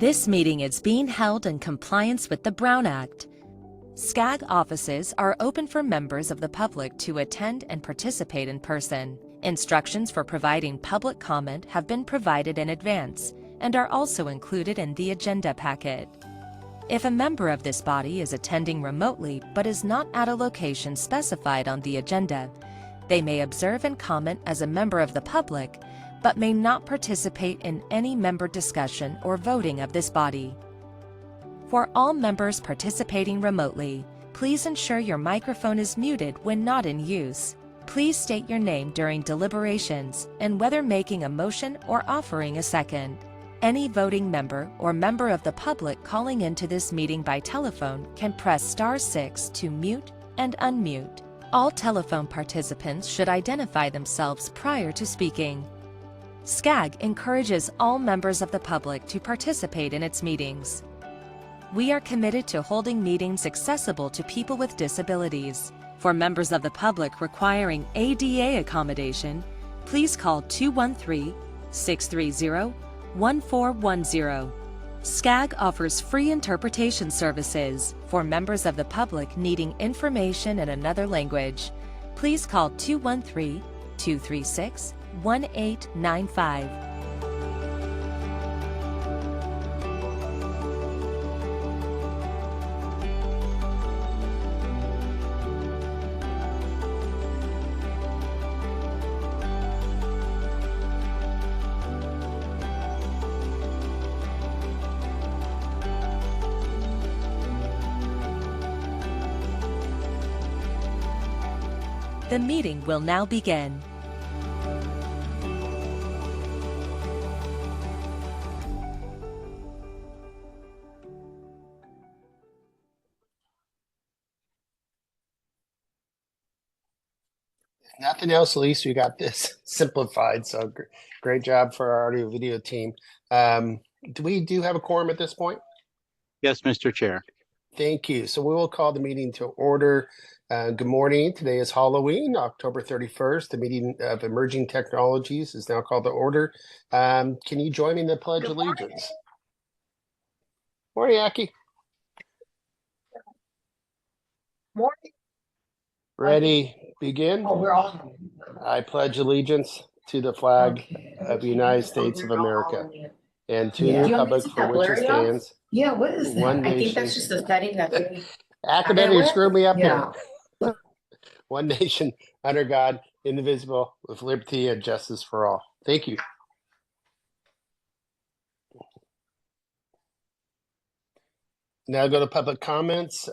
This meeting is being held in compliance with the Brown Act. SCAG offices are open for members of the public to attend and participate in person. Instructions for providing public comment have been provided in advance and are also included in the agenda packet. If a member of this body is attending remotely but is not at a location specified on the agenda, they may observe and comment as a member of the public, but may not participate in any member discussion or voting of this body. For all members participating remotely, please ensure your microphone is muted when not in use. Please state your name during deliberations and whether making a motion or offering a second. Any voting member or member of the public calling into this meeting by telephone can press *6 to mute and unmute. All telephone participants should identify themselves prior to speaking. SCAG encourages all members of the public to participate in its meetings. We are committed to holding meetings accessible to people with disabilities. For members of the public requiring ADA accommodation, please call 213-630-1410. SCAG offers free interpretation services for members of the public needing information in another language. Please call 213-236-1895. The meeting will now begin. Nothing else, at least we got this simplified. So great job for our audio video team. Do we have a quorum at this point? Yes, Mr. Chair. Thank you. So we will call the meeting to order. Good morning. Today is Halloween, October 31st. The meeting of Emerging Technologies is now called to order. Can you join me in the Pledge of Allegiance? Morning, Aki. Morning. Ready, begin. Oh, we're on. I pledge allegiance to the flag of the United States of America and to the republic for which it stands. Yeah, what is that? One I think nation. that's just the setting that they... Academic screwed me up Yeah. here. One nation, under God, indivisible, with liberty and justice for all. Thank you. Now go to public comments.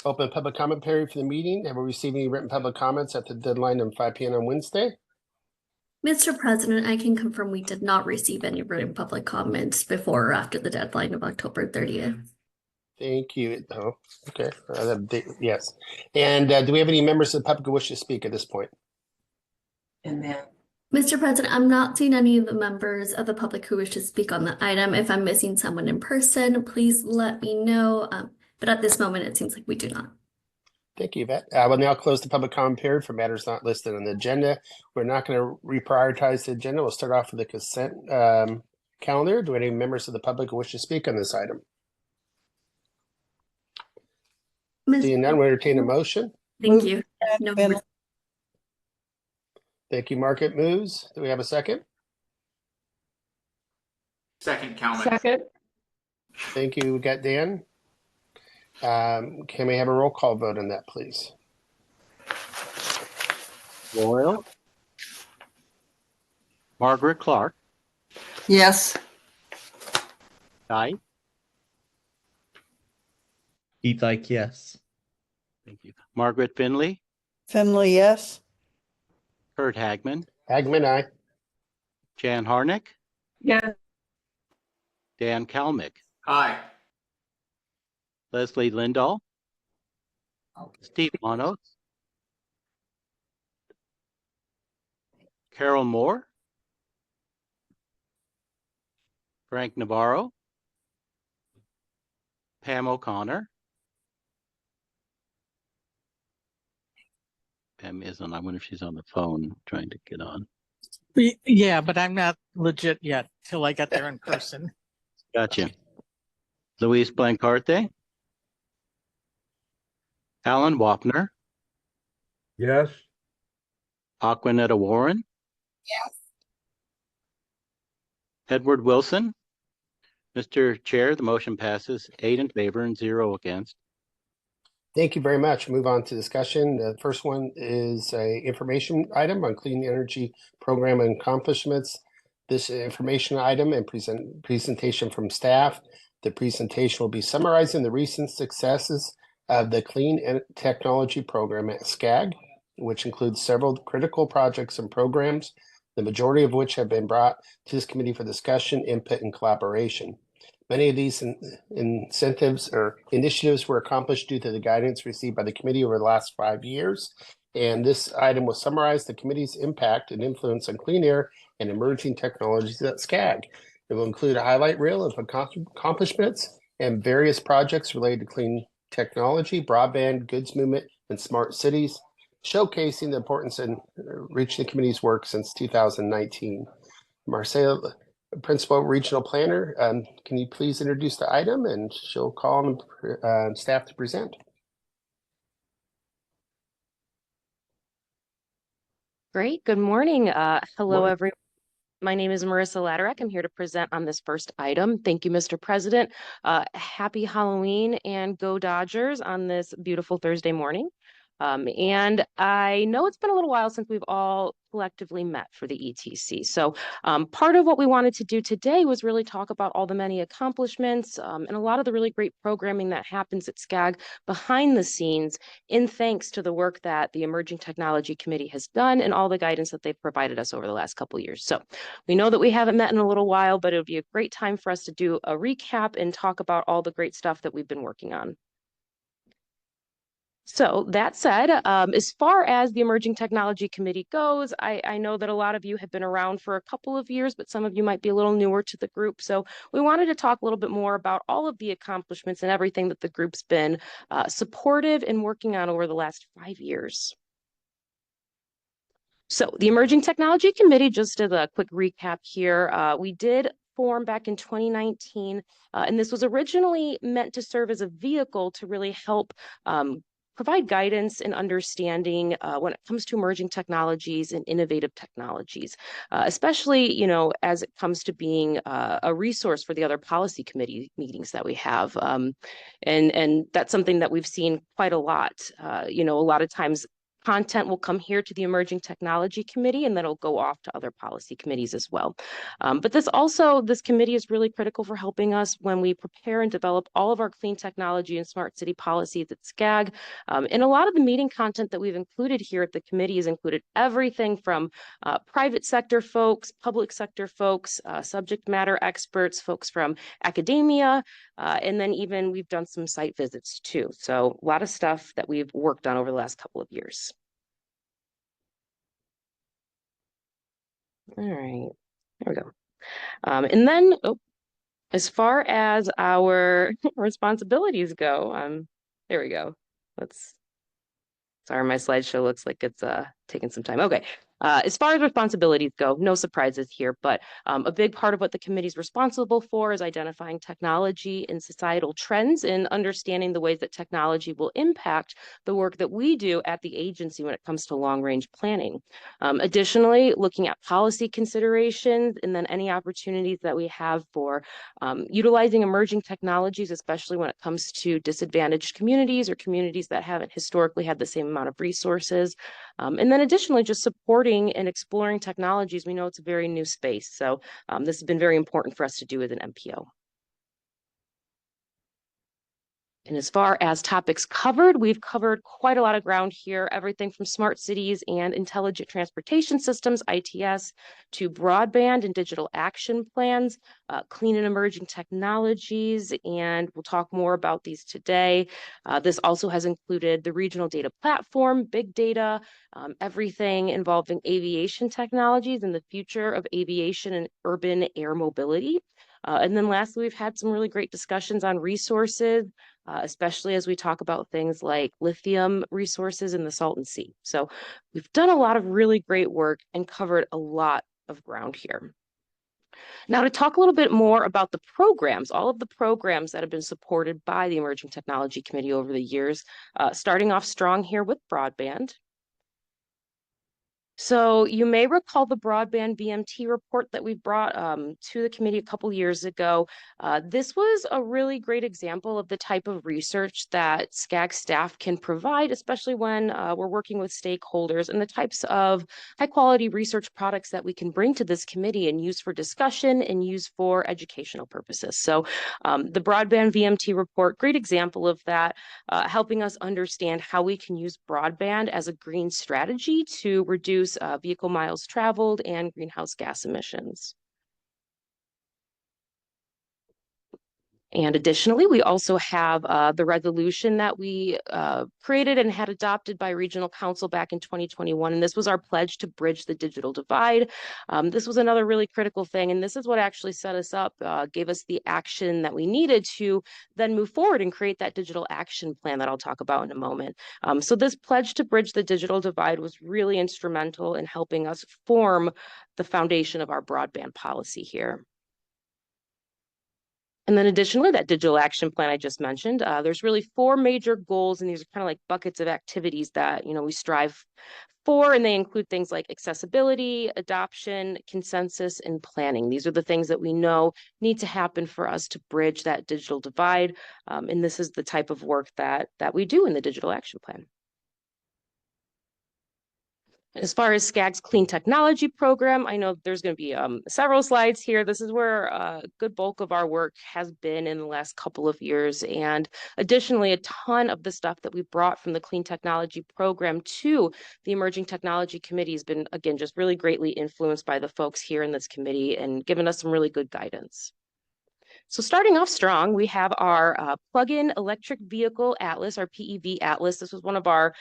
Open public comment period for the meeting. Have we received any written public comments at the deadline of 5 p.m. on Wednesday? Mr. President, I can confirm we did not receive any written public comments before or after the deadline of October 30th. Thank you. Oh, okay. Yes. And do we have any members of the public who wish to speak at this point? And then... Mr. President, I'm not seeing any of the members of the public who wish to speak on the item. If I'm missing someone in person, please let me know. But at this moment, it seems like we do not. Thank you, Yvette. I will now close the public comment period for matters not listed on the agenda. We're not going to reprioritize the agenda. We'll start off with the consent calendar. Do any members of the public who wish to speak on this item? Seeing none, we entertain a motion. Thank you. No. Thank you, Market moves. Do we have a second? Second, Kalman. Second. Thank you. We got Dan. Can we have a roll call vote on that, please? Loyal. Margaret Clark. Yes. Knight. Keith Ike, yes. Thank you. Margaret Finley. Finley, yes. Kurt Hagman. Hagman, aye. Jan Harnick. Yeah. Dan Kalmick. Aye. Leslie Lindahl. Steve Manos. Carol Moore. Frank Navarro. Pam O'Connor. Pam isn't. I wonder if she's on the phone trying to get on. Yeah, but I'm not legit yet till I get there in person. Gotcha. Luis Blancarte, Alan Wapner, Yes. Aquanetta Warren, Yes. Edward Wilson. Mr. Chair, the motion passes 8 in favor and 0 against. Thank you very much. Move on to discussion. The first one is a information item on clean energy program and accomplishments. This information item and presentation from staff. The presentation will be summarizing the recent successes of the clean technology program at SCAG, which includes several critical projects and programs, the majority of which have been brought to this committee for discussion, input, and collaboration. Many of these incentives or initiatives were accomplished due to the guidance received by the committee over the last 5 years. And this item will summarize the committee's impact and influence on clean air and emerging technologies at SCAG. It will include a highlight reel of accomplishments and various projects related to clean technology, broadband, goods movement, and smart cities, showcasing the importance and reach the committee's work since 2019. Marcel, Principal Regional Planner, can you please introduce the item, and she'll call on staff to present. Great. Good morning. Hello, Morning. everyone. My name is Marissa Laderack. I'm here to present on this first item. Thank you, Mr. President. Happy Halloween and go Dodgers on this beautiful Thursday morning. And I know it's been a little while since we've all collectively met for the ETC. So part of what we wanted to do today was really talk about all the many accomplishments and a lot of the really great programming that happens at SCAG behind the scenes in thanks to the work that the Emerging Technology Committee has done and all the guidance that they've provided us over the last couple of years. So we know that we haven't met in a little while, but it would be a great time for us to do a recap and talk about all the great stuff that we've been working on. So that said, as far as the Emerging Technology Committee goes, I know that a lot of you have been around for a couple of years, but some of you might be a little newer to the group. So we wanted to talk a little bit more about all of the accomplishments and everything that the group's been supportive and working on over the last 5 years. So the Emerging Technology Committee, just as a quick recap here, we did form back in 2019, and this was originally meant to serve as a vehicle to really help provide guidance and understanding when it comes to emerging technologies and innovative technologies, especially, you know, as it comes to being a resource for the other policy committee meetings that we have. And that's something that we've seen quite a lot. You know, a lot of times content will come here to the Emerging Technology Committee, and then it'll go off to other policy committees as well. But this committee is really critical for helping us when we prepare and develop all of our clean technology and smart city policies at SCAG. And a lot of the meeting content that we've included here at the committee has included everything from private sector folks, public sector folks, subject matter experts, folks from academia, and then even we've done some site visits too. So a lot of stuff that we've worked on over the last couple of years. All right, there we go. And then, as far as our responsibilities go, there we go. Sorry, my slideshow looks like it's taking some time. Okay. As far as responsibilities go, no surprises here, but a big part of what the committee is responsible for is identifying technology and societal trends and understanding the ways that technology will impact the work that we do at the agency when it comes to long-range planning. Additionally, looking at policy considerations and then any opportunities that we have for utilizing emerging technologies, especially when it comes to disadvantaged communities or communities that haven't historically had the same amount of resources. And then additionally, just supporting and exploring technologies. We know it's a very new space. So this has been very important for us to do as an MPO. And as far as topics covered, we've covered quite a lot of ground here, everything from smart cities and intelligent transportation systems, ITS, to broadband and digital action plans, clean and emerging technologies, and we'll talk more about these today. This also has included the regional data platform, big data, everything involving aviation technologies and the future of aviation and urban air mobility. And then lastly, we've had some really great discussions on resources, especially as we talk about things like lithium resources in the Salton Sea. So we've done a lot of really great work and covered a lot of ground here. Now, to talk a little bit more about the programs, all of the programs that have been supported by the Emerging Technology Committee over the years, starting off strong here with broadband. So you may recall the broadband BMT report that we brought to the committee a couple years ago. This was a really great example of the type of research that SCAG staff can provide, especially when we're working with stakeholders, and the types of high quality research products that we can bring to this committee and use for discussion and use for educational purposes. So the broadband VMT report, great example of that, helping us understand how we can use broadband as a green strategy to reduce vehicle miles traveled and greenhouse gas emissions. And additionally, we also have the resolution that we created and had adopted by Regional Council back in 2021. And this was our pledge to bridge the digital divide. This was another really critical thing. And this is what actually set us up, gave us the action that we needed to then move forward and create that digital action plan that I'll talk about in a moment. So this pledge to bridge the digital divide was really instrumental in helping us form the foundation of our broadband policy here. And then additionally, that digital action plan I just mentioned, there's really 4 major goals, and these are kind of like buckets of activities that, we strive for, and they include things like accessibility, adoption, consensus, and planning. These are the things that we know need to happen for us to bridge that digital divide, and this is the type of work that we do in the digital action plan. As far as SCAG's clean technology program, I know there's going to be several slides here. This is where a good bulk of our work has been in the last couple of years. And additionally, a ton of the stuff that we brought from the clean technology program to the Emerging Technology Committee has been, again, just really greatly influenced by the folks here in this committee and given us some really good guidance. So starting off strong, we have our plug-in electric vehicle atlas, our PEV atlas. This was one of our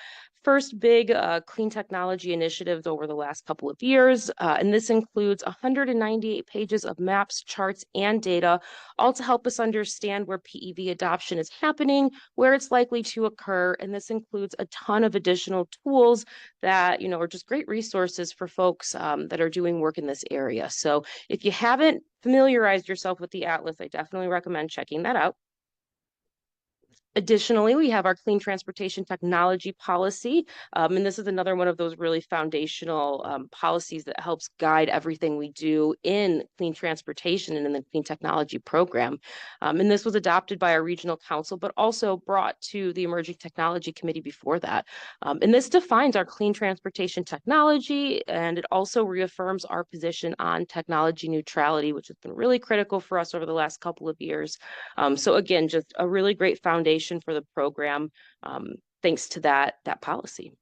first big clean technology initiatives over the last couple of years. And this includes 198 pages of maps, charts, and data, all to help us understand where PEV adoption is happening, where it's likely to occur. And this includes a ton of additional tools that, are just great resources for folks that are doing work in this area. So if you haven't familiarized yourself with the atlas, I definitely recommend checking that out. Additionally, we have our clean transportation technology policy, and this is another one of those really foundational policies that helps guide everything we do in clean transportation and in the clean technology program. And this was adopted by our regional council, but also brought to the Emerging Technology Committee before that. And this defines our clean transportation technology, and it also reaffirms our position on technology neutrality, which has been really critical for us over the last couple of years. So again, just a really great foundation for the program, thanks to that policy.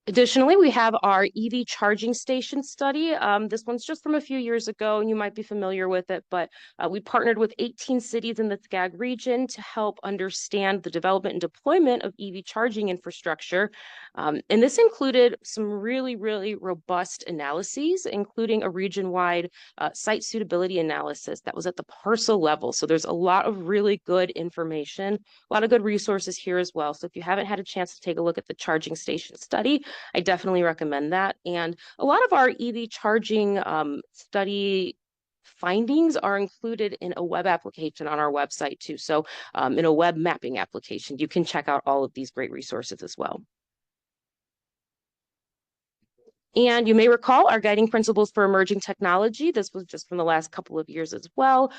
Additionally, we have our EV charging station study. This one's just from a few years ago, and you might be familiar with it, but we partnered with 18 cities in the SCAG region to help understand the development and deployment of EV charging infrastructure. And this included some really, really robust analyses, including a region-wide site suitability analysis that was at the parcel level. So there's a lot of really good information, a lot of good resources here as well. So if you haven't had a chance to take a look at the charging station study, I definitely recommend that. And a lot of our EV charging study findings are included in a web application on our website too. So in a web mapping application, you can check out all of these great resources as well. And you may recall our guiding principles for emerging technology. This was just from the last couple of years as well.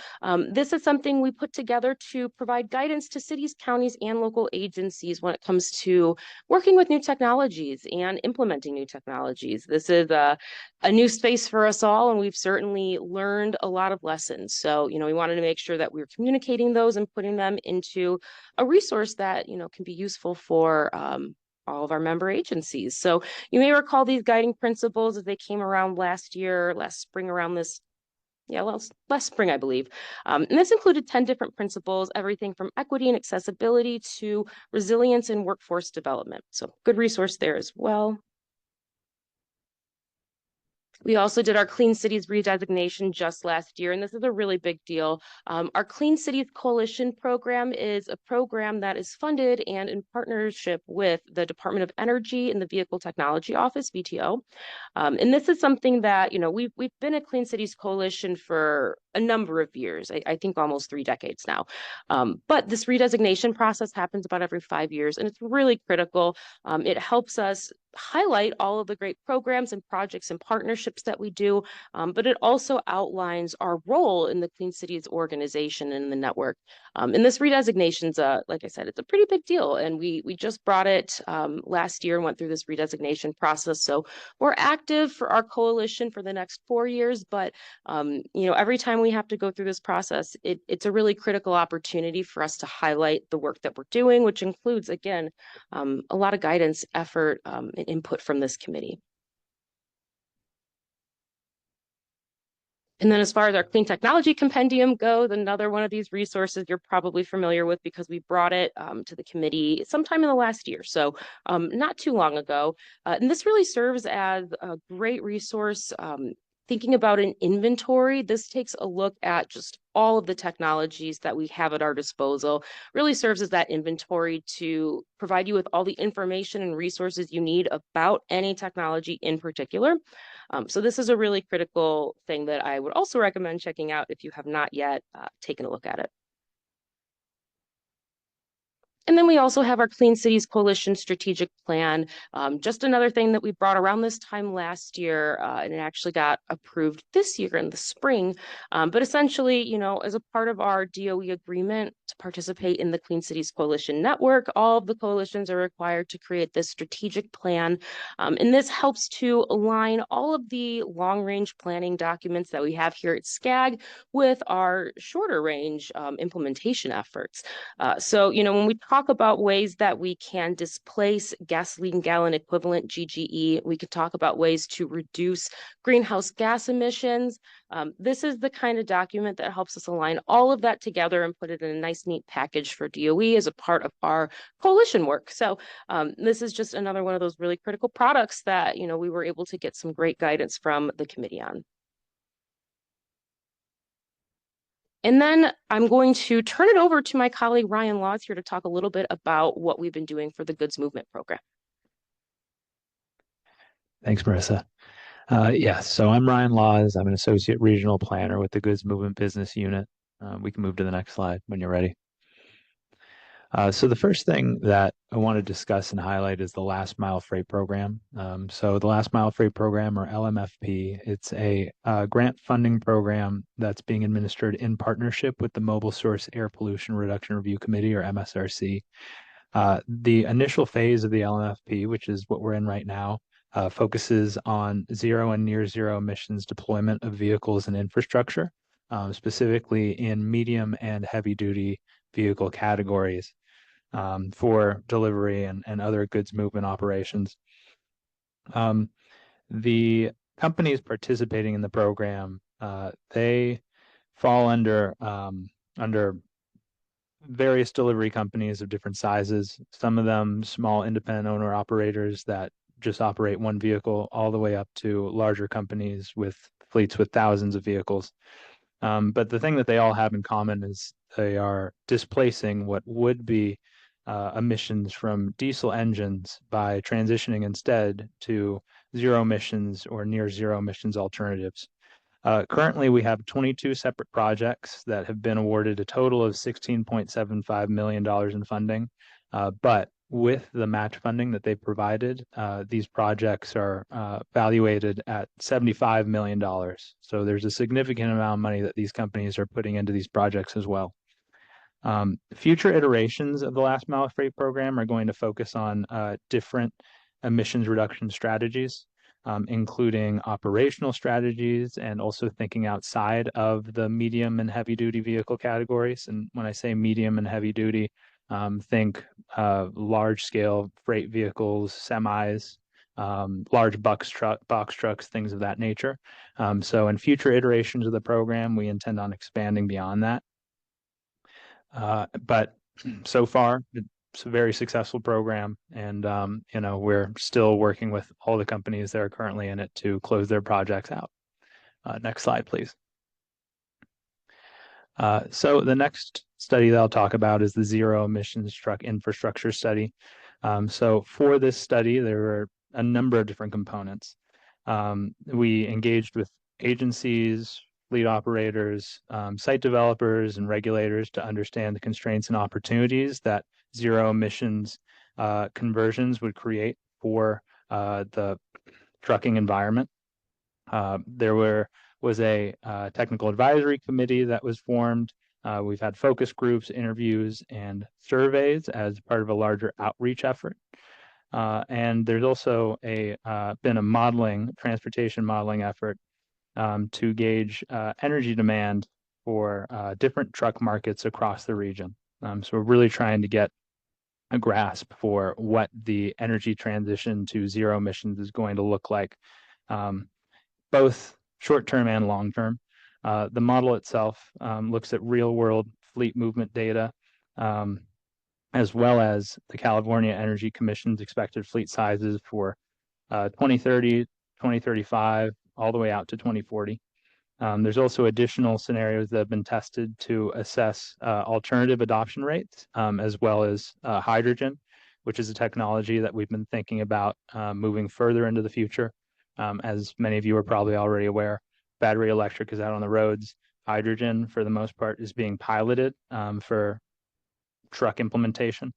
This is something we put together to provide guidance to cities, counties, and local agencies when it comes to working with new technologies and implementing new technologies. This is a new space for us all, and we've certainly learned a lot of lessons. So, we wanted to make sure that we were communicating those and putting them into a resource that, can be useful for all of our member agencies. So you may recall these guiding principles as they came around last spring, last spring, I believe. And this included 10 different principles, everything from equity and accessibility to resilience and workforce development. So good resource there as well. We also did our Clean Cities redesignation just last year, and this is a really big deal. Our Clean Cities Coalition program is a program that is funded and in partnership with the Department of Energy and the Vehicle Technology Office, VTO. And this is something that, we've been a Clean Cities Coalition for a number of years, I think almost 3 decades now. But this redesignation process happens about every 5 years, and it's really critical. It helps us highlight all of the great programs and projects and partnerships that we do, but it also outlines our role in the Clean Cities organization and the network. And this redesignation's, like I said, it's a pretty big deal, and we just brought it last year and went through this redesignation process. So we're active for our coalition for the next 4 years, but every time we have to go through this process, it's a really critical opportunity for us to highlight the work that we're doing, which includes, again, a lot of guidance, effort, and input from this committee. And then as far as our Clean Technology Compendium goes, another one of these resources you're probably familiar with because we brought it to the committee sometime in the last year, so not too long ago. And this really serves as a great resource. Thinking about an inventory, this takes a look at just all of the technologies that we have at our disposal, really serves as that inventory to provide you with all the information and resources you need about any technology in particular. So this is a really critical thing that I would also recommend checking out if you have not yet taken a look at it. And then we also have our Clean Cities Coalition Strategic Plan, just another thing that we brought around this time last year, and it actually got approved this year in the spring. But essentially, as a part of our DOE agreement to participate in the Clean Cities Coalition Network, all of the coalitions are required to create this strategic plan. And this helps to align all of the long-range planning documents that we have here at SCAG with our shorter range implementation efforts. So, when we talk about ways that we can displace gasoline gallon equivalent GGE, we could talk about ways to reduce greenhouse gas emissions. This is the kind of document that helps us align all of that together and put it in a nice, neat package for DOE as a part of our coalition work. So this is just another one of those really critical products that, we were able to get some great guidance from the committee on. And then I'm going to turn it over to my colleague, Ryan Laws, here to talk a little bit about what we've been doing for the Goods Movement program. Thanks, Marissa. So I'm Ryan Laws. I'm an associate regional planner with the Goods Movement Business Unit. We can move to the next slide when you're ready. So the first thing that I want to discuss and highlight is the Last Mile Freight Program. So the Last Mile Freight Program, or LMFP, it's a grant funding program that's being administered in partnership with the Mobile Source Air Pollution Reduction Review Committee, or MSRC. The initial phase of the LMFP, which is what we're in right now, focuses on zero and near zero emissions deployment of vehicles and infrastructure, specifically in medium and heavy duty vehicle categories for delivery and other goods movement operations. The companies participating in the program, they fall under various delivery companies of different sizes, some of them small independent owner operators that just operate one vehicle, all the way up to larger companies with fleets with thousands of vehicles. But the thing that they all have in common is they are displacing what would be emissions from diesel engines by transitioning instead to zero emissions or near zero emissions alternatives. Currently, we have 22 separate projects that have been awarded a total of $16.75 million in funding. But with the match funding that they've provided, these projects are valuated at $75 million. So there's a significant amount of money that these companies are putting into these projects as well. Future iterations of the Last Mile Freight Program are going to focus on different emissions reduction strategies, including operational strategies and also thinking outside of the medium and heavy duty vehicle categories. And when I say medium and heavy duty, think large scale freight vehicles, semis, large box trucks, things of that nature. So in future iterations of the program, we intend on expanding beyond that. But so far, it's a very successful program, and you know, we're still working with all the companies that are currently in it to close their projects out. Next slide, please. So the next study that I'll talk about is the zero emissions truck infrastructure study. So for this study, there were a number of different components. We engaged with agencies, fleet operators, site developers, and regulators to understand the constraints and opportunities that zero emissions conversions would create for the trucking environment. There was a technical advisory committee that was formed. We've had focus groups, interviews, and surveys as part of a larger outreach effort. And there's also been a transportation modeling effort to gauge energy demand for different truck markets across the region. So we're really trying to get a grasp for what the energy transition to zero emissions is going to look like, both short-term and long-term. The model itself looks at real-world fleet movement data, as well as the California Energy Commission's expected fleet sizes for 2030, 2035, all the way out to 2040. There's also additional scenarios that have been tested to assess alternative adoption rates, as well as hydrogen, which is a technology that we've been thinking about moving further into the future. As many of you are probably already aware, battery electric is out on the roads. Hydrogen, for the most part, is being piloted for truck implementation.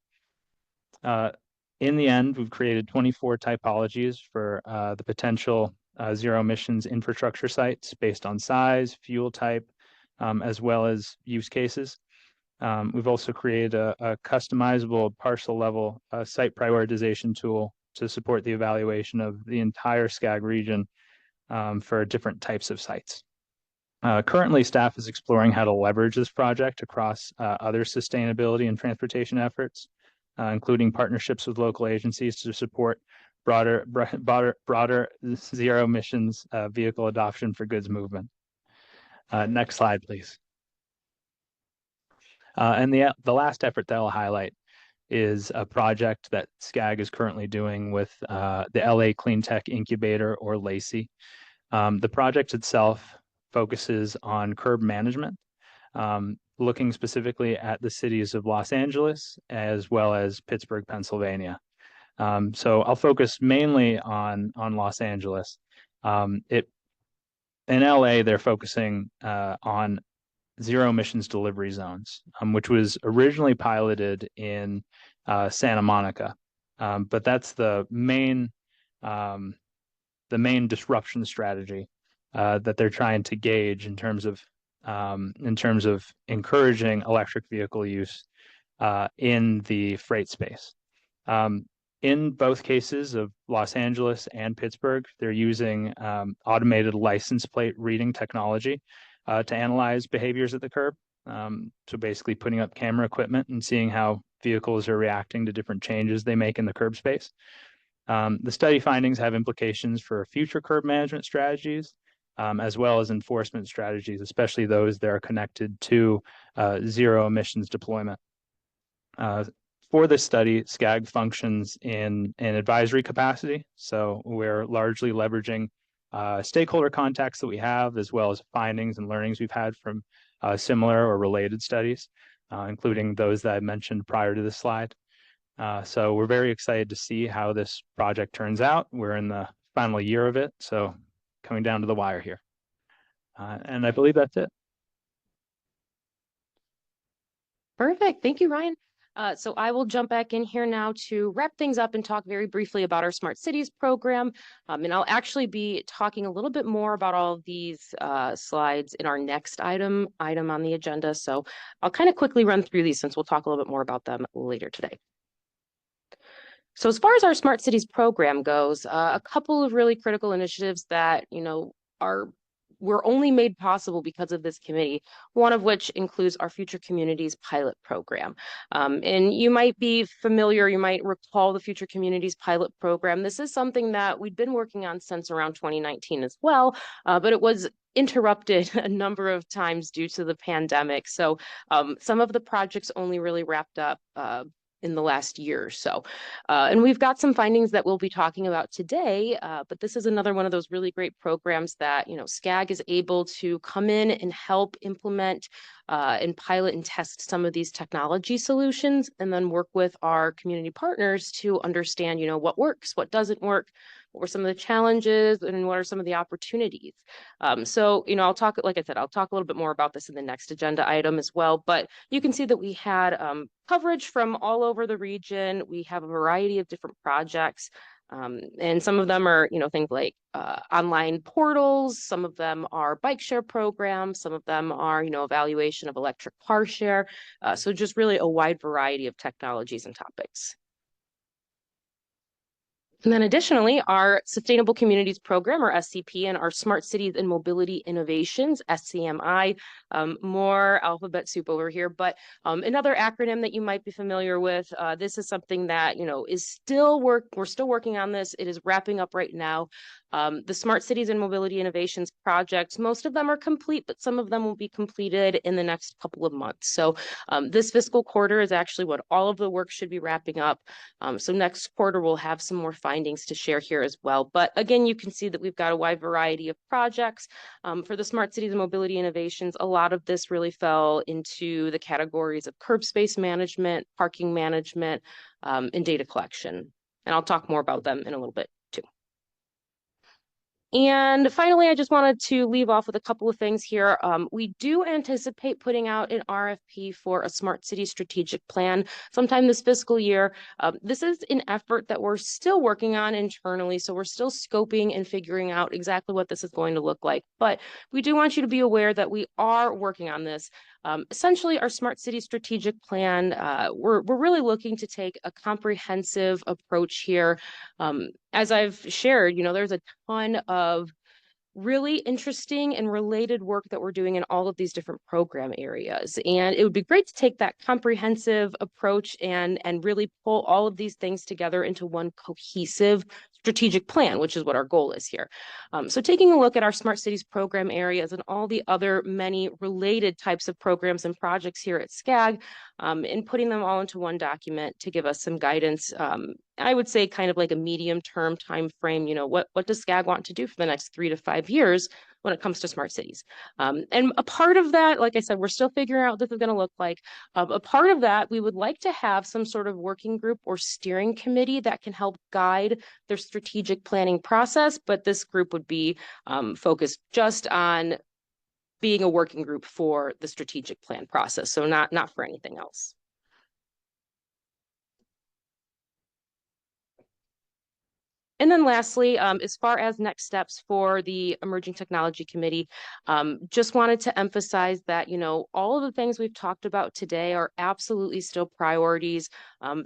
In the end, we've created 24 typologies for the potential zero emissions infrastructure sites based on size, fuel type, as well as use cases. We've also created a customizable parcel level site prioritization tool to support the evaluation of the entire SCAG region for different types of sites. Currently, staff is exploring how to leverage this project across other sustainability and transportation efforts, including partnerships with local agencies to support broader zero emissions vehicle adoption for goods movement. Next slide, please. And the last effort that I'll highlight is a project that SCAG is currently doing with the LA Clean Tech Incubator, or LACI. The project itself focuses on curb management, looking specifically at the cities of Los Angeles as well as Pittsburgh, Pennsylvania. So I'll focus mainly on Los Angeles. In LA, they're focusing on zero emissions delivery zones, which was originally piloted in Santa Monica, but that's the main disruption strategy that they're trying to gauge in terms of encouraging electric vehicle use in the freight space. In both cases of Los Angeles and Pittsburgh, they're using automated license plate reading technology to analyze behaviors at the curb. So basically putting up camera equipment and seeing how vehicles are reacting to different changes they make in the curb space. The study findings have implications for future curb management strategies, as well as enforcement strategies, especially those that are connected to zero emissions deployment. For this study, SCAG functions in an advisory capacity. So we're largely leveraging stakeholder contacts that we have, as well as findings and learnings we've had from similar or related studies, including those that I mentioned prior to this slide. So we're very excited to see how this project turns out. We're in the final year of it, so coming down to the wire here. And I believe that's it. Perfect. Thank you, Ryan. So I will jump back in here now to wrap things up and talk very briefly about our Smart Cities program. And I'll actually be talking a little bit more about all of these slides in our next item on the agenda. So I'll kind of quickly run through these since we'll talk a little bit more about them later today. So as far as our Smart Cities program goes, a couple of really critical initiatives that, were only made possible because of this committee, one of which includes our Future Communities pilot program. And you might be familiar, you might recall the Future Communities pilot program. This is something that we'd been working on since around 2019 as well, but it was interrupted a number of times due to the pandemic. So some of the projects only really wrapped up in the last year or so. And we've got some findings that we'll be talking about today, but this is another one of those really great programs that, SCAG is able to come in and help implement and pilot and test some of these technology solutions, and then work with our community partners to understand, what works, what doesn't work, what were some of the challenges, and what are some of the opportunities. So, I'll talk, like I said, I'll talk a little bit more about this in the next agenda item as well, but you can see that we had coverage from all over the region. We have a variety of different projects. And some of them are, things like online portals. Some of them are bike share programs. Some of them are, evaluation of electric car share. So just really a wide variety of technologies and topics. And then additionally, our Sustainable Communities Program, or SCP, and our Smart Cities and Mobility Innovations, SCMI, more alphabet soup over here, but another acronym that you might be familiar with. This is something that, we're still working on this. It is wrapping up right now. The Smart Cities and Mobility Innovations projects, most of them are complete, but some of them will be completed in the next couple of months. So this fiscal quarter is actually what all of the work should be wrapping up. So next quarter, we'll have some more findings to share here as well. But again, you can see that we've got a wide variety of projects. For the Smart Cities and Mobility Innovations, a lot of this really fell into the categories of curb space management, parking management, and data collection. And I'll talk more about them in a little bit too. And finally, I just wanted to leave off with a couple of things here. We do anticipate putting out an RFP for a Smart City Strategic Plan sometime this fiscal year. This is an effort that we're still working on internally, so we're still scoping and figuring out exactly what this is going to look like. But we do want you to be aware that we are working on this. Essentially, our Smart City Strategic Plan, we're really looking to take a comprehensive approach here. As I've shared, there's a ton of really interesting and related work that we're doing in all of these different program areas. And it would be great to take that comprehensive approach and really pull all of these things together into one cohesive strategic plan, which is what our goal is here. So taking a look at our Smart Cities program areas and all the other many related types of programs and projects here at SCAG, and putting them all into one document to give us some guidance. I would say kind of like a medium-term time frame. What does SCAG want to do for the next 3 to 5 years when it comes to smart cities? And a part of that, like I said, we're still figuring out what this is going to look like. A part of that, we would like to have some sort of working group or steering committee that can help guide their strategic planning process, but this group would be focused just on being a working group for the strategic plan process, so not for anything else. And then lastly, as far as next steps for the Emerging Technology Committee, just wanted to emphasize that, all of the things we've talked about today are absolutely still priorities.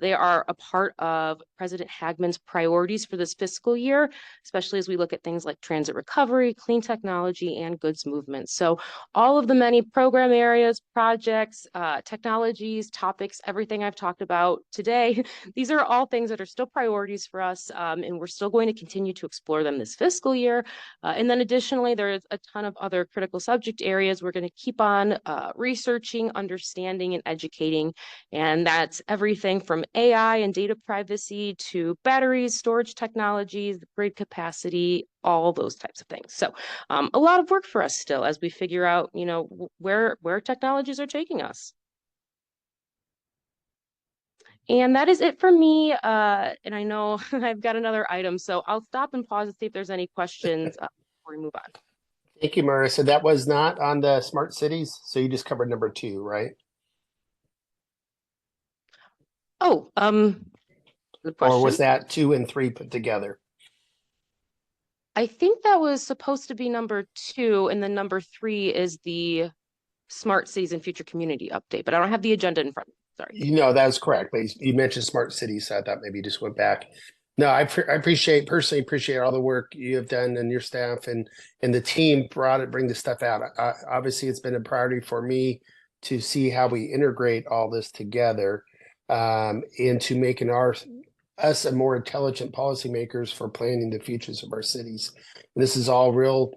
They are a part of President Hagman's priorities for this fiscal year, especially as we look at things like transit recovery, clean technology, and goods movement. So all of the many program areas, projects, technologies, topics, everything I've talked about today, these are all things that are still priorities for us, and we're still going to continue to explore them this fiscal year. And then additionally, there's a ton of other critical subject areas we're going to keep on researching, understanding, and educating. And that's everything from AI and data privacy to batteries, storage technologies, grid capacity, all those types of things. So a lot of work for us still as we figure out, where technologies are taking us. And that is it for me. And I know I've got another item, so I'll stop and pause and see if there's any questions before we move on. Thank you, Marissa. That was not on the smart cities, so you just covered number 2, right? Oh, the question. Or was that 2 and 3 put together? I think that was supposed to be number 2, and then number 3 is the Smart Cities and Future Community update, but I don't have the agenda in front of me. Sorry. That was correct. But you mentioned smart cities, so I thought maybe you just went back. No, I personally appreciate all the work you have done and your staff and the team bring this stuff out. Obviously, it's been a priority for me to see how we integrate all this together into making us a more intelligent policymakers for planning the futures of our cities. And this is all real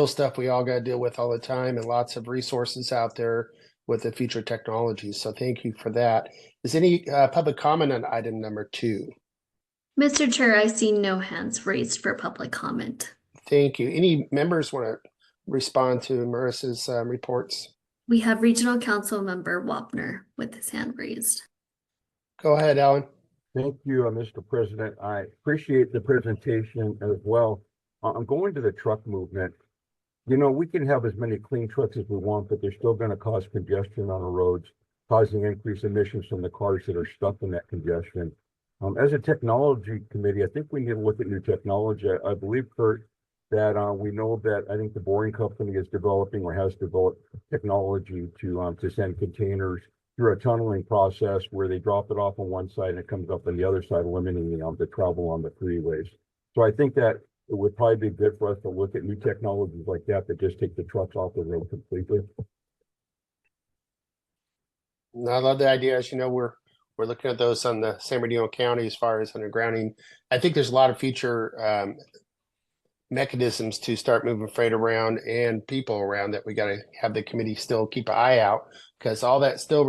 stuff we all got to deal with all the time, and lots of resources out there, with the future technologies. So thank you for that. Is any public comment on item number 2? Mr. Chair, I see no hands raised for public comment. Thank you. Any members want to respond to Marissa's reports? We have Regional Council Member Wapner with his hand raised. Go ahead, Alan. Thank you, Mr. President. I appreciate the presentation as well. I'm going to the truck movement. You know, we can have as many clean trucks as we want, but they're still going to cause congestion on the roads, causing increased emissions from the cars that are stuck in that congestion. As a technology committee, I think we need to look at new technology. I believe, Kurt, that we know that I think the Boring Company is developing or has developed technology to send containers through a tunneling process where they drop it off on one side and it comes up on the other side, eliminating the travel on the freeways. So I think that it would probably be good for us to look at new technologies like that just take the trucks off the road completely. I love the idea. As you know, we're looking at those on the San Bernardino County as far as undergrounding. I think there's a lot of future mechanisms to start moving freight around and people around that we got to have the committee still keep an eye out, because all that still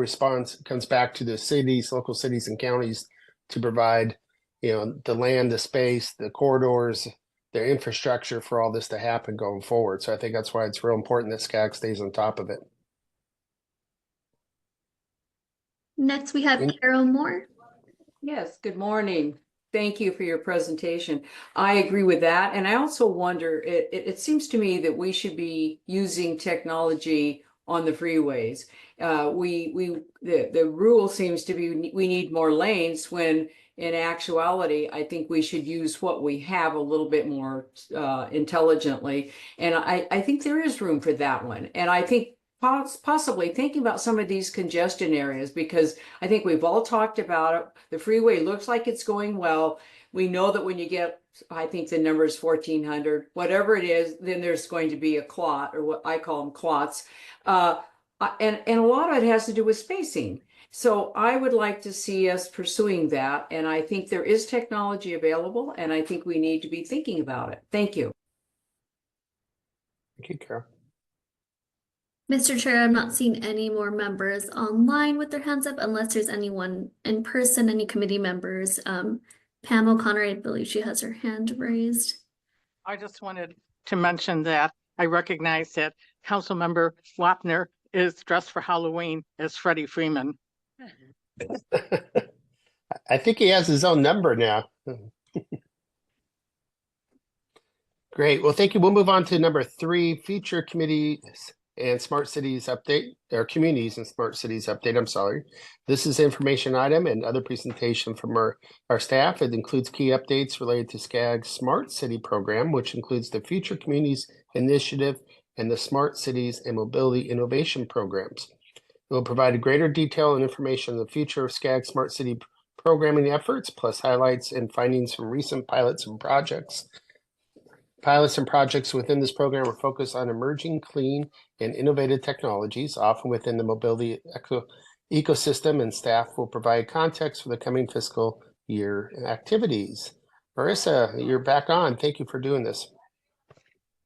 comes back to the cities, local cities and counties to provide, the land, the space, the corridors, their infrastructure for all this to happen going forward. So I think that's why it's real important that SCAG stays on top of it. Next, we have Carol Moore. Yes, good morning. Thank you for your presentation. I agree with that. And I also wonder, it seems to me that we should be using technology on the freeways. The rule seems to be we need more lanes, when in actuality, I think we should use what we have a little bit more intelligently. And I think there is room for that one. And I think possibly thinking about some of these congestion areas, because I think we've all talked about it. The freeway looks like it's going well. We know that when you get, I think the number is 1,400, whatever it is, then there's going to be a clot, or what I call them clots. And a lot of it has to do with spacing. So I would like to see us pursuing that. And I think there is technology available, and I think we need to be thinking about it. Thank you. Thank you, Carol. Mr. Chair, I'm not seeing any more members online with their hands up, unless there's anyone in person, any committee members. Pam O'Connor, I believe she has her hand raised. I just wanted to mention that I recognize that Councilmember Wapner is dressed for Halloween as Freddie Freeman. I think he has his own number now. Great. Well, thank you. We'll move on to number 3, future committees and smart cities update, or communities and smart cities update. I'm sorry. This is information item and other presentation from our staff. It includes key updates related to SCAG's Smart City program, which includes the Future Communities Initiative and the Smart Cities and Mobility Innovation programs. It will provide greater detail and information on the future of SCAG Smart City programming efforts, plus highlights and findings from recent pilots and projects. Pilots and projects within this program are focused on emerging clean and innovative technologies, often within the mobility ecosystem, and staff will provide context for the coming fiscal year activities. Marissa, you're back on. Thank you for doing this.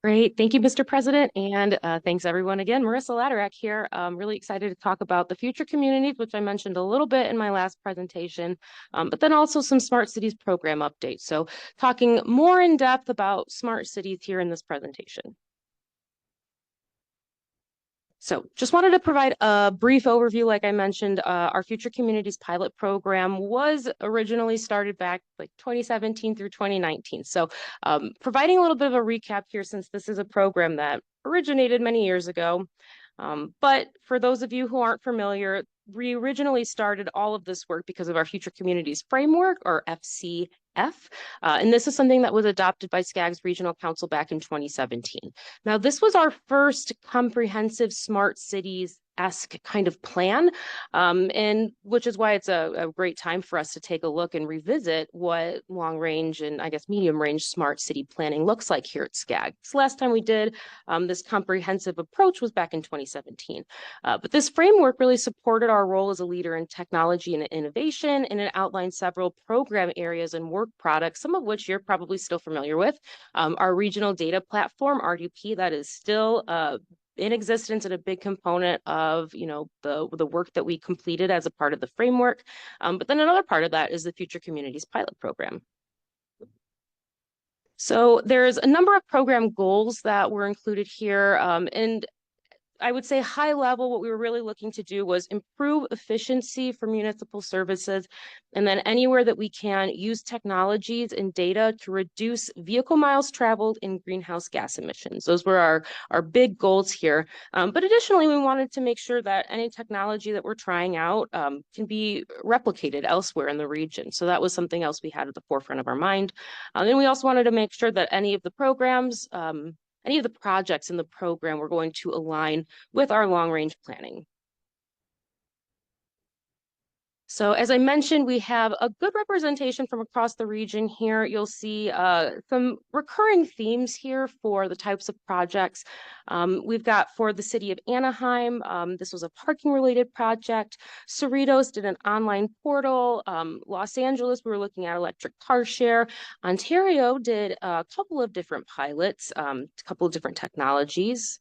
Great. Thank you, Mr. President. And thanks everyone again. Marissa Laderack here. I'm really excited to talk about the future communities, which I mentioned a little bit in my last presentation, but then also some smart cities program updates. So talking more in depth about smart cities here in this presentation. So just wanted to provide a brief overview. Like I mentioned, our Future Communities pilot program was originally started back like 2017 through 2019. So providing a little bit of a recap here, since this is a program that originated many years ago. But for those of you who aren't familiar, we originally started all of this work because of our Future Communities Framework, or FCF. And this is something that was adopted by SCAG's Regional Council back in 2017. Now, this was our first comprehensive smart cities-esque kind of plan, and which is why it's a great time for us to take a look and revisit what long range and I guess medium range smart city planning looks like here at SCAG. So last time we did this comprehensive approach was back in 2017. But this framework really supported our role as a leader in technology and innovation, and it outlined several program areas and work products, some of which you're probably still familiar with. Our regional data platform, RDP, that is still in existence and a big component of, the work that we completed as a part of the framework. But then another part of that is the Future Communities Pilot Program. So there's a number of program goals that were included here, and I would say high level, what we were really looking to do was improve efficiency for municipal services. And then anywhere that we can, use technologies and data to reduce vehicle miles traveled and greenhouse gas emissions. Those were our big goals here. But additionally, we wanted to make sure that any technology that we're trying out can be replicated elsewhere in the region. So that was something else we had at the forefront of our mind. And we also wanted to make sure that any of the programs, any of the projects in the program were going to align with our long-range planning. So as I mentioned, we have a good representation from across the region here. You'll see some recurring themes here for the types of projects. We've got for the city of Anaheim, this was a parking related project. Cerritos did an online portal. Los Angeles, we were looking at electric car share. Ontario did a couple of different pilots, a couple of different technologies.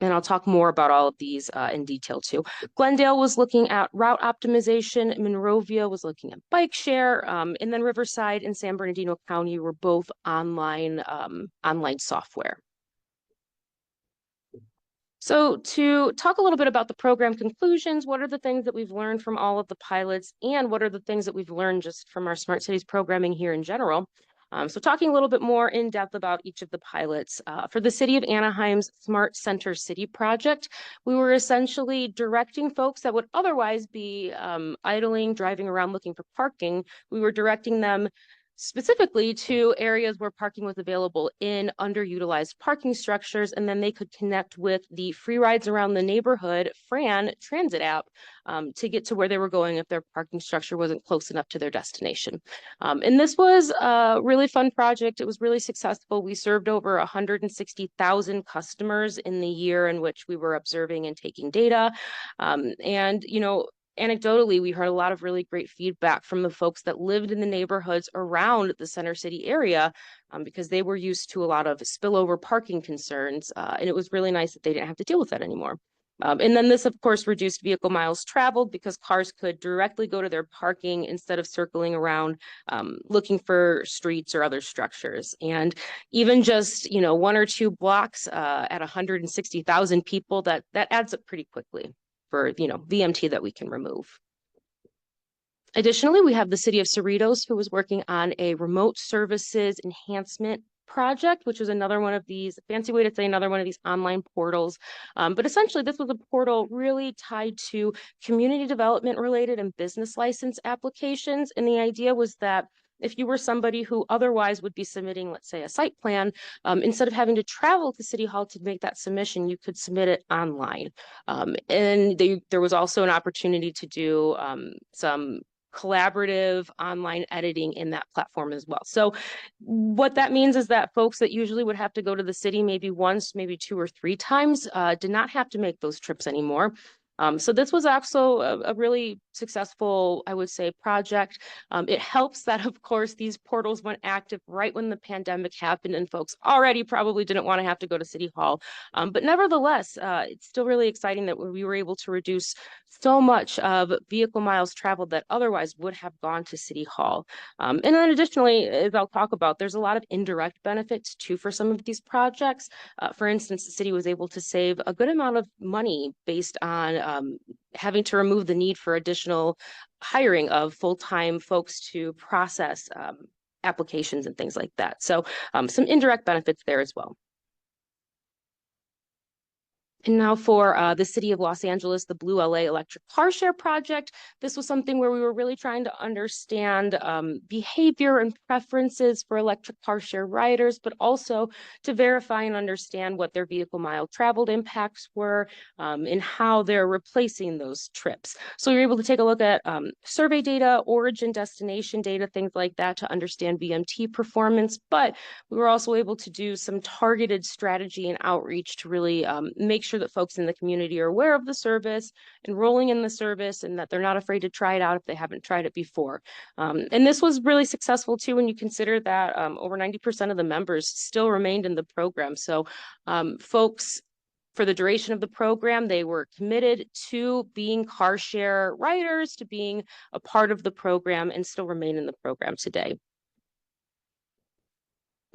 And I'll talk more about all of these in detail too. Glendale was looking at route optimization. Monrovia was looking at bike share. And then Riverside and San Bernardino County were both online software. So to talk a little bit about the program conclusions, what are the things that we've learned from all of the pilots, and what are the things that we've learned just from our Smart Cities programming here in general? So talking a little bit more in depth about each of the pilots. For the city of Anaheim's Smart Center City project, we were essentially directing folks that would otherwise be idling, driving around looking for parking. We were directing them specifically to areas where parking was available in underutilized parking structures, and then they could connect with the Free Rides Around the Neighborhood Fran transit app to get to where they were going if their parking structure wasn't close enough to their destination. And this was a really fun project. It was really successful. We served over 160,000 customers in the year in which we were observing and taking data. And, anecdotally, we heard a lot of really great feedback from the folks that lived in the neighborhoods around the Center City area because they were used to a lot of spillover parking concerns. And it was really nice that they didn't have to deal with that anymore. And then this, of course, reduced vehicle miles traveled because cars could directly go to their parking instead of circling around looking for streets or other structures. And even just, 1 or 2 blocks at 160,000 people, that adds up pretty quickly for, VMT that we can remove. Additionally, we have the city of Cerritos, who was working on a remote services enhancement project, which was another one of these, fancy way to say another one of these online portals. But essentially, this was a portal really tied to community development related and business license applications. And the idea was that if you were somebody who otherwise would be submitting, let's say, a site plan, instead of having to travel to City Hall to make that submission, you could submit it online. And there was also an opportunity to do some collaborative online editing in that platform as well. So what that means is that folks that usually would have to go to the city maybe once, maybe 2 or 3 times, did not have to make those trips anymore. So this was also a really successful, I would say, project. It helps that, of course, these portals went active right when the pandemic happened and folks already probably didn't want to have to go to City Hall. But nevertheless, it's still really exciting that we were able to reduce so much of vehicle miles traveled that otherwise would have gone to City Hall. And then additionally, as I'll talk about, there's a lot of indirect benefits too for some of these projects. For instance, the city was able to save a good amount of money based on having to remove the need for additional hiring of full-time folks to process applications and things like that. So some indirect benefits there as well. And now for the city of Los Angeles, the Blue LA electric car share project. This was something where we were really trying to understand behavior and preferences for electric car share riders, but also to verify and understand what their vehicle mile traveled impacts were and how they're replacing those trips. So we were able to take a look at survey data, origin, destination data, things like that to understand VMT performance. But we were also able to do some targeted strategy and outreach to really make sure that folks in the community are aware of the service, enrolling in the service, and that they're not afraid to try it out if they haven't tried it before. And this was really successful too when you consider that over 90% of the members still remained in the program. So folks For the duration of the program, they were committed to being car share riders, to being a part of the program, and still remain in the program today.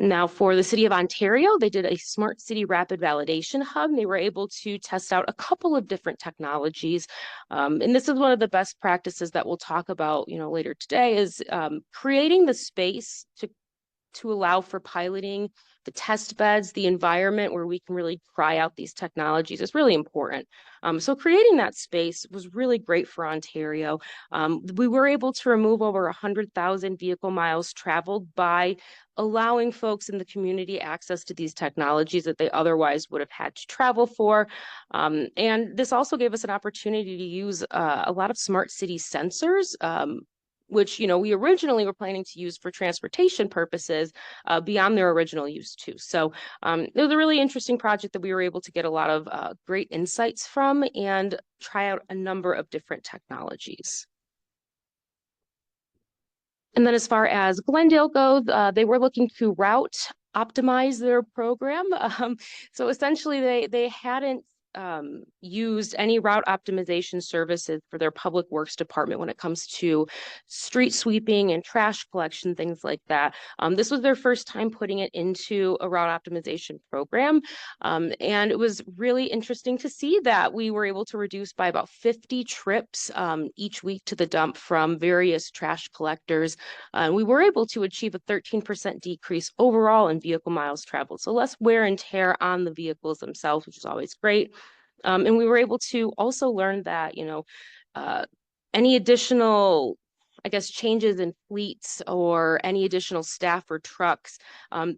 Now, for the City of Ontario, they did a Smart City Rapid Validation Hub. They were able to test out a couple of different technologies. And this is one of the best practices that we'll talk about, later today, is creating the space to allow for piloting the test beds, the environment where we can really try out these technologies is really important. So creating that space was really great for Ontario. We were able to remove over 100,000 vehicle miles traveled by allowing folks in the community access to these technologies that they otherwise would have had to travel for. And this also gave us an opportunity to use a lot of smart city sensors, which we originally were planning to use for transportation purposes beyond their original use too. So it was a really interesting project that we were able to get a lot of great insights from and try out a number of different technologies. And then as far as Glendale goes, they were looking to route optimize their program. So essentially they hadn't used any route optimization services for their public works department when it comes to street sweeping and trash collection, things like that. This was their first time putting it into a route optimization program. And it was really interesting to see that we were able to reduce by about 50 trips each week to the dump from various trash collectors. We were able to achieve a 13% decrease overall in vehicle miles traveled. So less wear and tear on the vehicles themselves, which is always great. And we were able to also learn that, any additional, changes in fleets or any additional staff or trucks,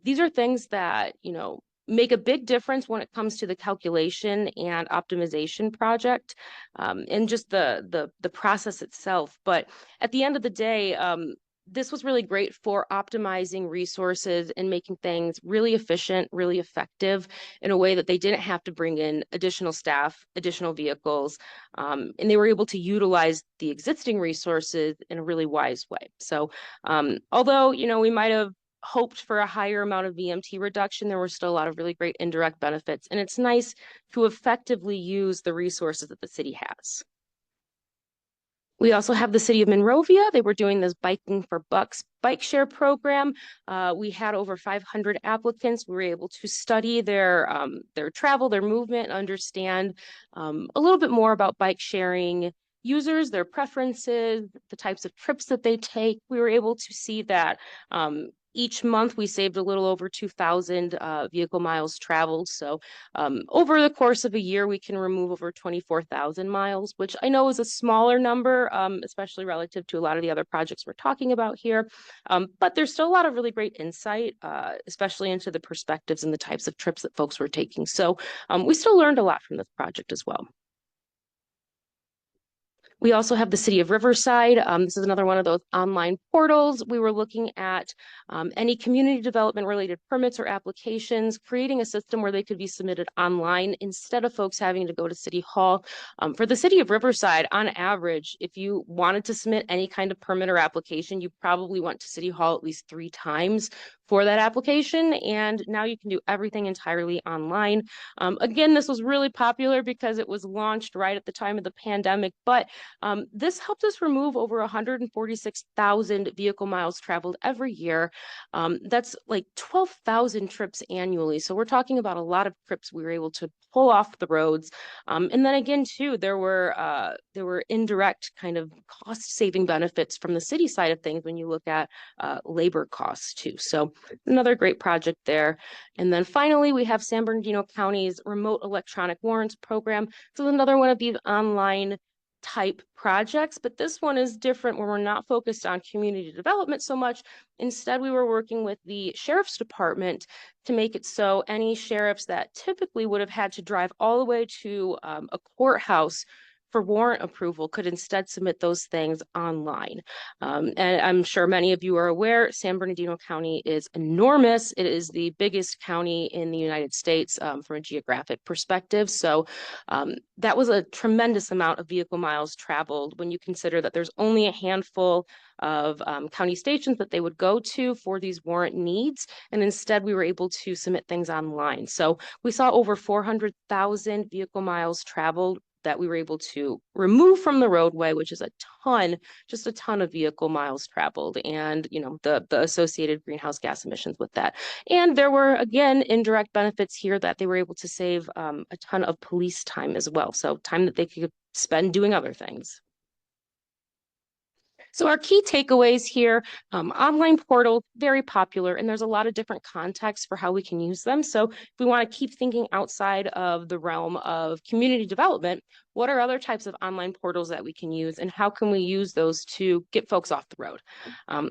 these are things that, make a big difference when it comes to the calculation and optimization project and just the process itself. But at the end of the day, this was really great for optimizing resources and making things really efficient, really effective in a way that they didn't have to bring in additional staff, additional vehicles, and they were able to utilize the existing resources in a really wise way. So although, we might have hoped for a higher amount of VMT reduction, there were still a lot of really great indirect benefits, and it's nice to effectively use the resources that the city has. We also have the City of Monrovia. They were doing this Biking for Bucks bike share program. We had over 500 applicants. We were able to study their travel, their movement, understand a little bit more about bike sharing users, their preferences, the types of trips that they take. We were able to see that each month we saved a little over 2,000 vehicle miles traveled. So over the course of a year, we can remove over 24,000 miles, which I know is a smaller number, especially relative to a lot of the other projects we're talking about here. But there's still a lot of really great insight, especially into the perspectives and the types of trips that folks were taking. So we still learned a lot from this project as well. We also have the City of Riverside. This is another one of those online portals. We were looking at any community development related permits or applications, creating a system where they could be submitted online instead of folks having to go to City Hall. For the City of Riverside, on average, if you wanted to submit any kind of permit or application, you probably went to City Hall at least 3 times for that application, and now you can do everything entirely online. Again, this was really popular because it was launched right at the time of the pandemic, but this helped us remove over 146,000 vehicle miles traveled every year. That's like 12,000 trips annually. So we're talking about a lot of trips we were able to pull off the roads. And then again, too, there were indirect kind of cost saving benefits from the city side of things when you look at labor costs too. So another great project there. And then finally, we have San Bernardino County's remote electronic warrants program. So another one of these online type projects, but this one is different where we're not focused on community development so much. Instead, we were working with the sheriff's department to make it so any sheriffs that typically would have had to drive all the way to a courthouse for warrant approval could instead submit those things online. And I'm sure many of you are aware, San Bernardino County is enormous. It is the biggest county in the United States from a geographic perspective. So that was a tremendous amount of vehicle miles traveled when you consider that there's only a handful of county stations that they would go to for these warrant needs. And instead, we were able to submit things online. So we saw over 400,000 vehicle miles traveled that we were able to remove from the roadway, which is a ton, just a ton of vehicle miles traveled, and the associated greenhouse gas emissions with that. And there were, again, indirect benefits here that they were able to save a ton of police time as well. So time that they could spend doing other things. So our key takeaways here, online portal, very popular, and there's a lot of different contexts for how we can use them. So if we want to keep thinking outside of the realm of community development, what are other types of online portals that we can use, and how can we use those to get folks off the road?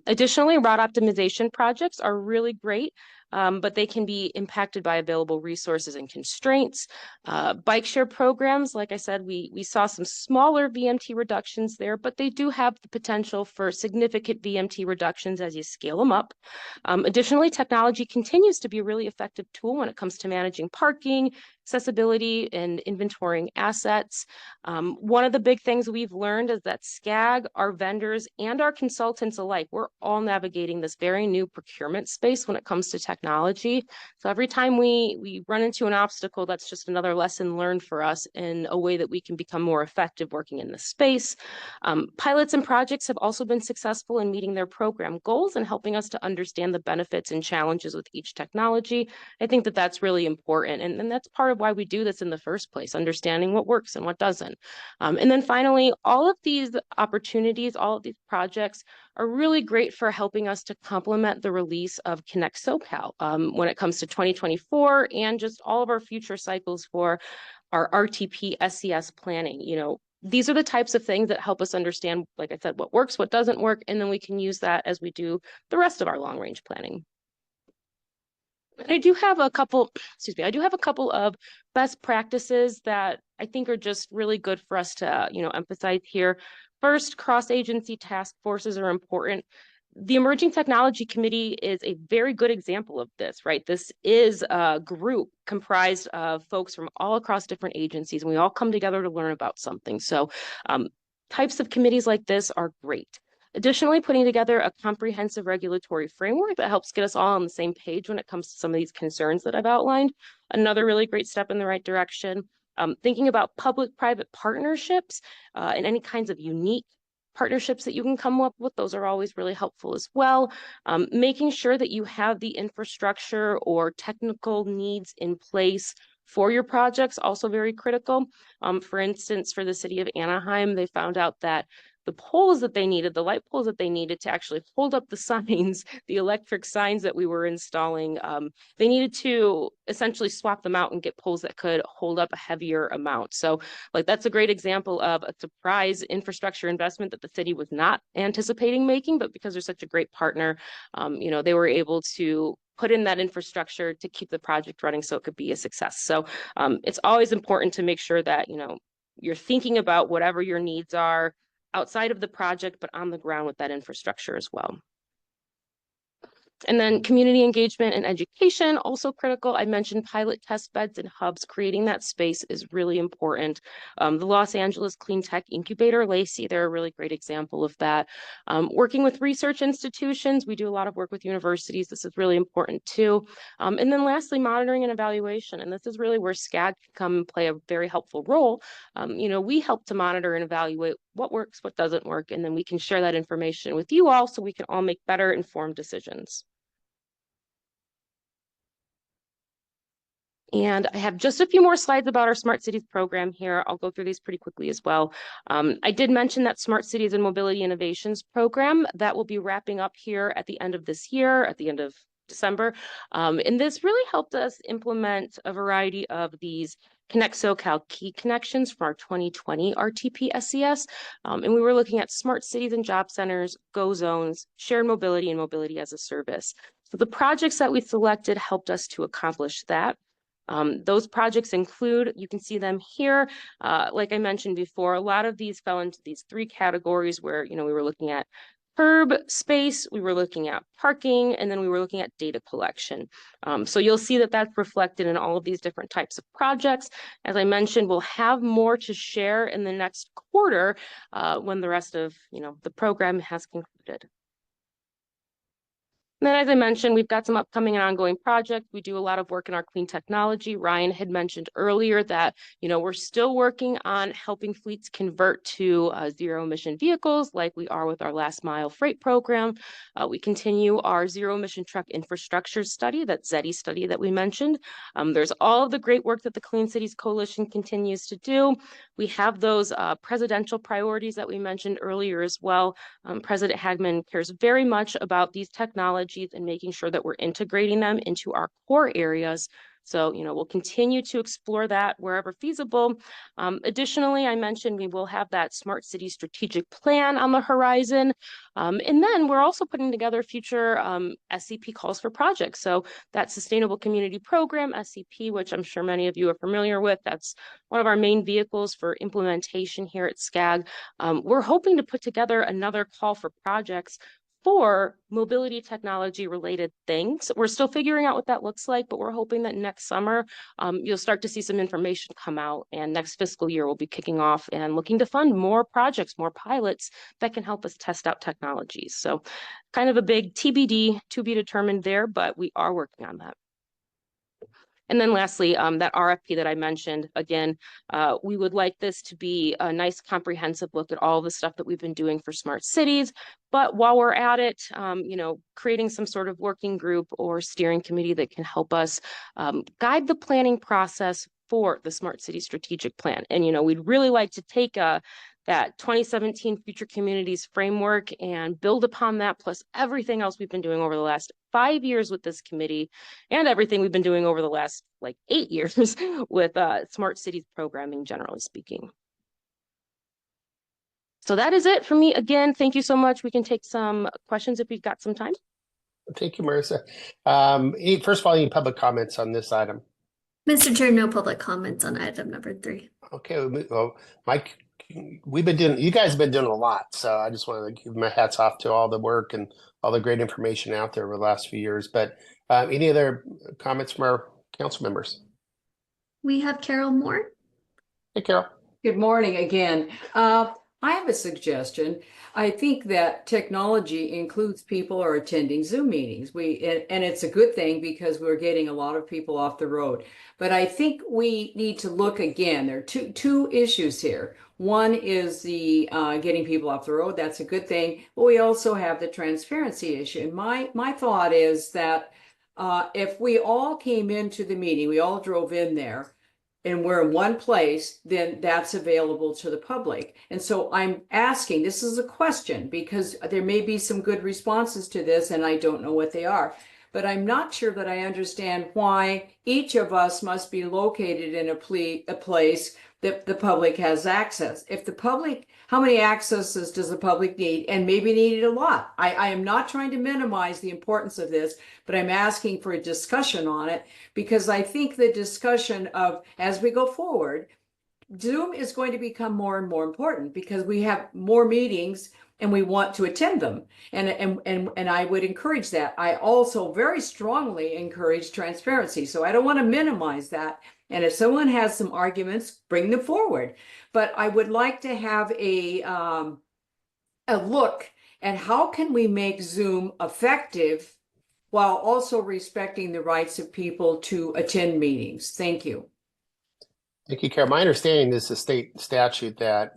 Additionally, route optimization projects are really great, but they can be impacted by available resources and constraints. Bike share programs, like I said, we saw some smaller VMT reductions there, but they do have the potential for significant VMT reductions as you scale them up. Additionally, technology continues to be a really effective tool when it comes to managing parking, accessibility, and inventorying assets. One of the big things we've learned is that SCAG, our vendors, and our consultants alike, we're all navigating this very new procurement space when it comes to technology. So every time we run into an obstacle, that's just another lesson learned for us in a way that we can become more effective working in this space. Pilots and projects have also been successful in meeting their program goals and helping us to understand the benefits and challenges with each technology. I think that that's really important, and that's part of why we do this in the first place, understanding what works and what doesn't. And then finally, all of these opportunities, all of these projects are really great for helping us to complement the release of Connect SoCal when it comes to 2024 and just all of our future cycles for our RTP SCS planning. These are the types of things that help us understand, like I said, what works, what doesn't work, and then we can use that as we do the rest of our long range planning. I do have a couple of best practices that I think are just really good for us to, emphasize here. First, cross-agency task forces are important. The Emerging Technology Committee is a very good example of this, right? This is a group comprised of folks from all across different agencies, and we all come together to learn about something. So types of committees like this are great. Additionally, putting together a comprehensive regulatory framework that helps get us all on the same page when it comes to some of these concerns that I've outlined. Another really great step in the right direction. Thinking about public-private partnerships and any kinds of unique partnerships that you can come up with, those are always really helpful as well. Making sure that you have the infrastructure or technical needs in place for your projects, also very critical. For instance, for the city of Anaheim, they found out that the poles that they needed, the light poles that they needed to actually hold up the signs, the electric signs that we were installing, they needed to essentially swap them out and get poles that could hold up a heavier amount. So that's a great example of a surprise infrastructure investment that the city was not anticipating making, but because they're such a great partner, they were able to put in that infrastructure to keep the project running so it could be a success. So it's always important to make sure that, you're thinking about whatever your needs are outside of the project, but on the ground with that infrastructure as well. And then community engagement and education, also critical. I mentioned pilot test beds and hubs. Creating that space is really important. The Los Angeles Clean Tech Incubator, Lacey, they're a really great example of that. Working with research institutions, we do a lot of work with universities. This is really important too. And then lastly, monitoring and evaluation. And this is really where SCAG can come and play a very helpful role. We help to monitor and evaluate what works, what doesn't work, and then we can share that information with you all so we can all make better informed decisions. And I have just a few more slides about our Smart Cities program here. I'll go through these pretty quickly as well. I did mention that Smart Cities and Mobility Innovations program that will be wrapping up here at the end of this year, at the end of December. And this really helped us implement a variety of these Connect SoCal key connections from our 2020 RTP SCS. And we were looking at smart cities and job centers, GO zones, shared mobility, and mobility as a service. So the projects that we selected helped us to accomplish that. Those projects include, you can see them here. Like I mentioned before, a lot of these fell into these three categories where, we were looking at curb space, we were looking at parking, and then we were looking at data collection. So you'll see that that's reflected in all of these different types of projects. As I mentioned, we'll have more to share in the next quarter when the rest of the program has concluded. And then, as I mentioned, we've got some upcoming and ongoing projects. We do a lot of work in our clean technology. Ryan had mentioned earlier that, we're still working on helping fleets convert to zero emission vehicles like we are with our last mile freight program. We continue our zero emission truck infrastructure study, that ZETI study that we mentioned. There's all of the great work that the Clean Cities Coalition continues to do. We have those presidential priorities that we mentioned earlier as well. President Hagman cares very much about these technologies and making sure that we're integrating them into our core areas. So, we'll continue to explore that wherever feasible. Additionally, I mentioned we will have that smart city strategic plan on the horizon. And then we're also putting together future SCP calls for projects. So that Sustainable Community Program, SCP, which I'm sure many of you are familiar with, that's one of our main vehicles for implementation here at SCAG. We're hoping to put together another call for projects for mobility technology related things. We're still figuring out what that looks like, but we're hoping that next summer you'll start to see some information come out, and next fiscal year we'll be kicking off and looking to fund more projects, more pilots that can help us test out technologies. So kind of a big TBD, to be determined there, but we are working on that. And then lastly, that RFP that I mentioned, again, we would like this to be a nice comprehensive look at all the stuff that we've been doing for smart cities. But while we're at it, creating some sort of working group or steering committee that can help us guide the planning process for the Smart City Strategic Plan. And, we'd really like to take that 2017 Future Communities framework and build upon that, plus everything else we've been doing over the last 5 years with this committee and everything we've been doing over the last 8 years with smart cities programming, generally speaking. So that is it for me. Again, thank you so much. We can take some questions if we've got some time. Thank you, Marissa. First of all, any public comments on this item? Mr. Chair, no public comments on item number 3. Okay, well, Mike, you guys have been doing a lot, so I just want to give my hats off to all the work and all the great information out there over the last few years. But any other comments from our council members? We have Carol Moore. Hey, Carol. Good morning again. I have a suggestion. I think that technology includes people who are attending Zoom meetings. And it's a good thing because we're getting a lot of people off the road. But I think we need to look again. There are two issues here. One is the getting people off the road. That's a good thing. But we also have the transparency issue. And my thought is that if we all came into the meeting, we all drove in there, and we're in one place, then that's available to the public. And so I'm asking, this is a question, because there may be some good responses to this, and I don't know what they are. But I'm not sure that I understand why each of us must be located in a place that the public has access. If the public, how many accesses does the public need? And maybe needed a lot. I am not trying to minimize the importance of this, but I'm asking for a discussion on it, because I think the discussion of, as we go forward, Zoom is going to become more and more important because we have more meetings and we want to attend them. And I would encourage that. I also very strongly encourage transparency. So I don't want to minimize that. And if someone has some arguments, bring them forward. But I would like to have a look at how can we make Zoom effective while also respecting the rights of people to attend meetings. Thank you. Thank you, Carol. My understanding is a state statute that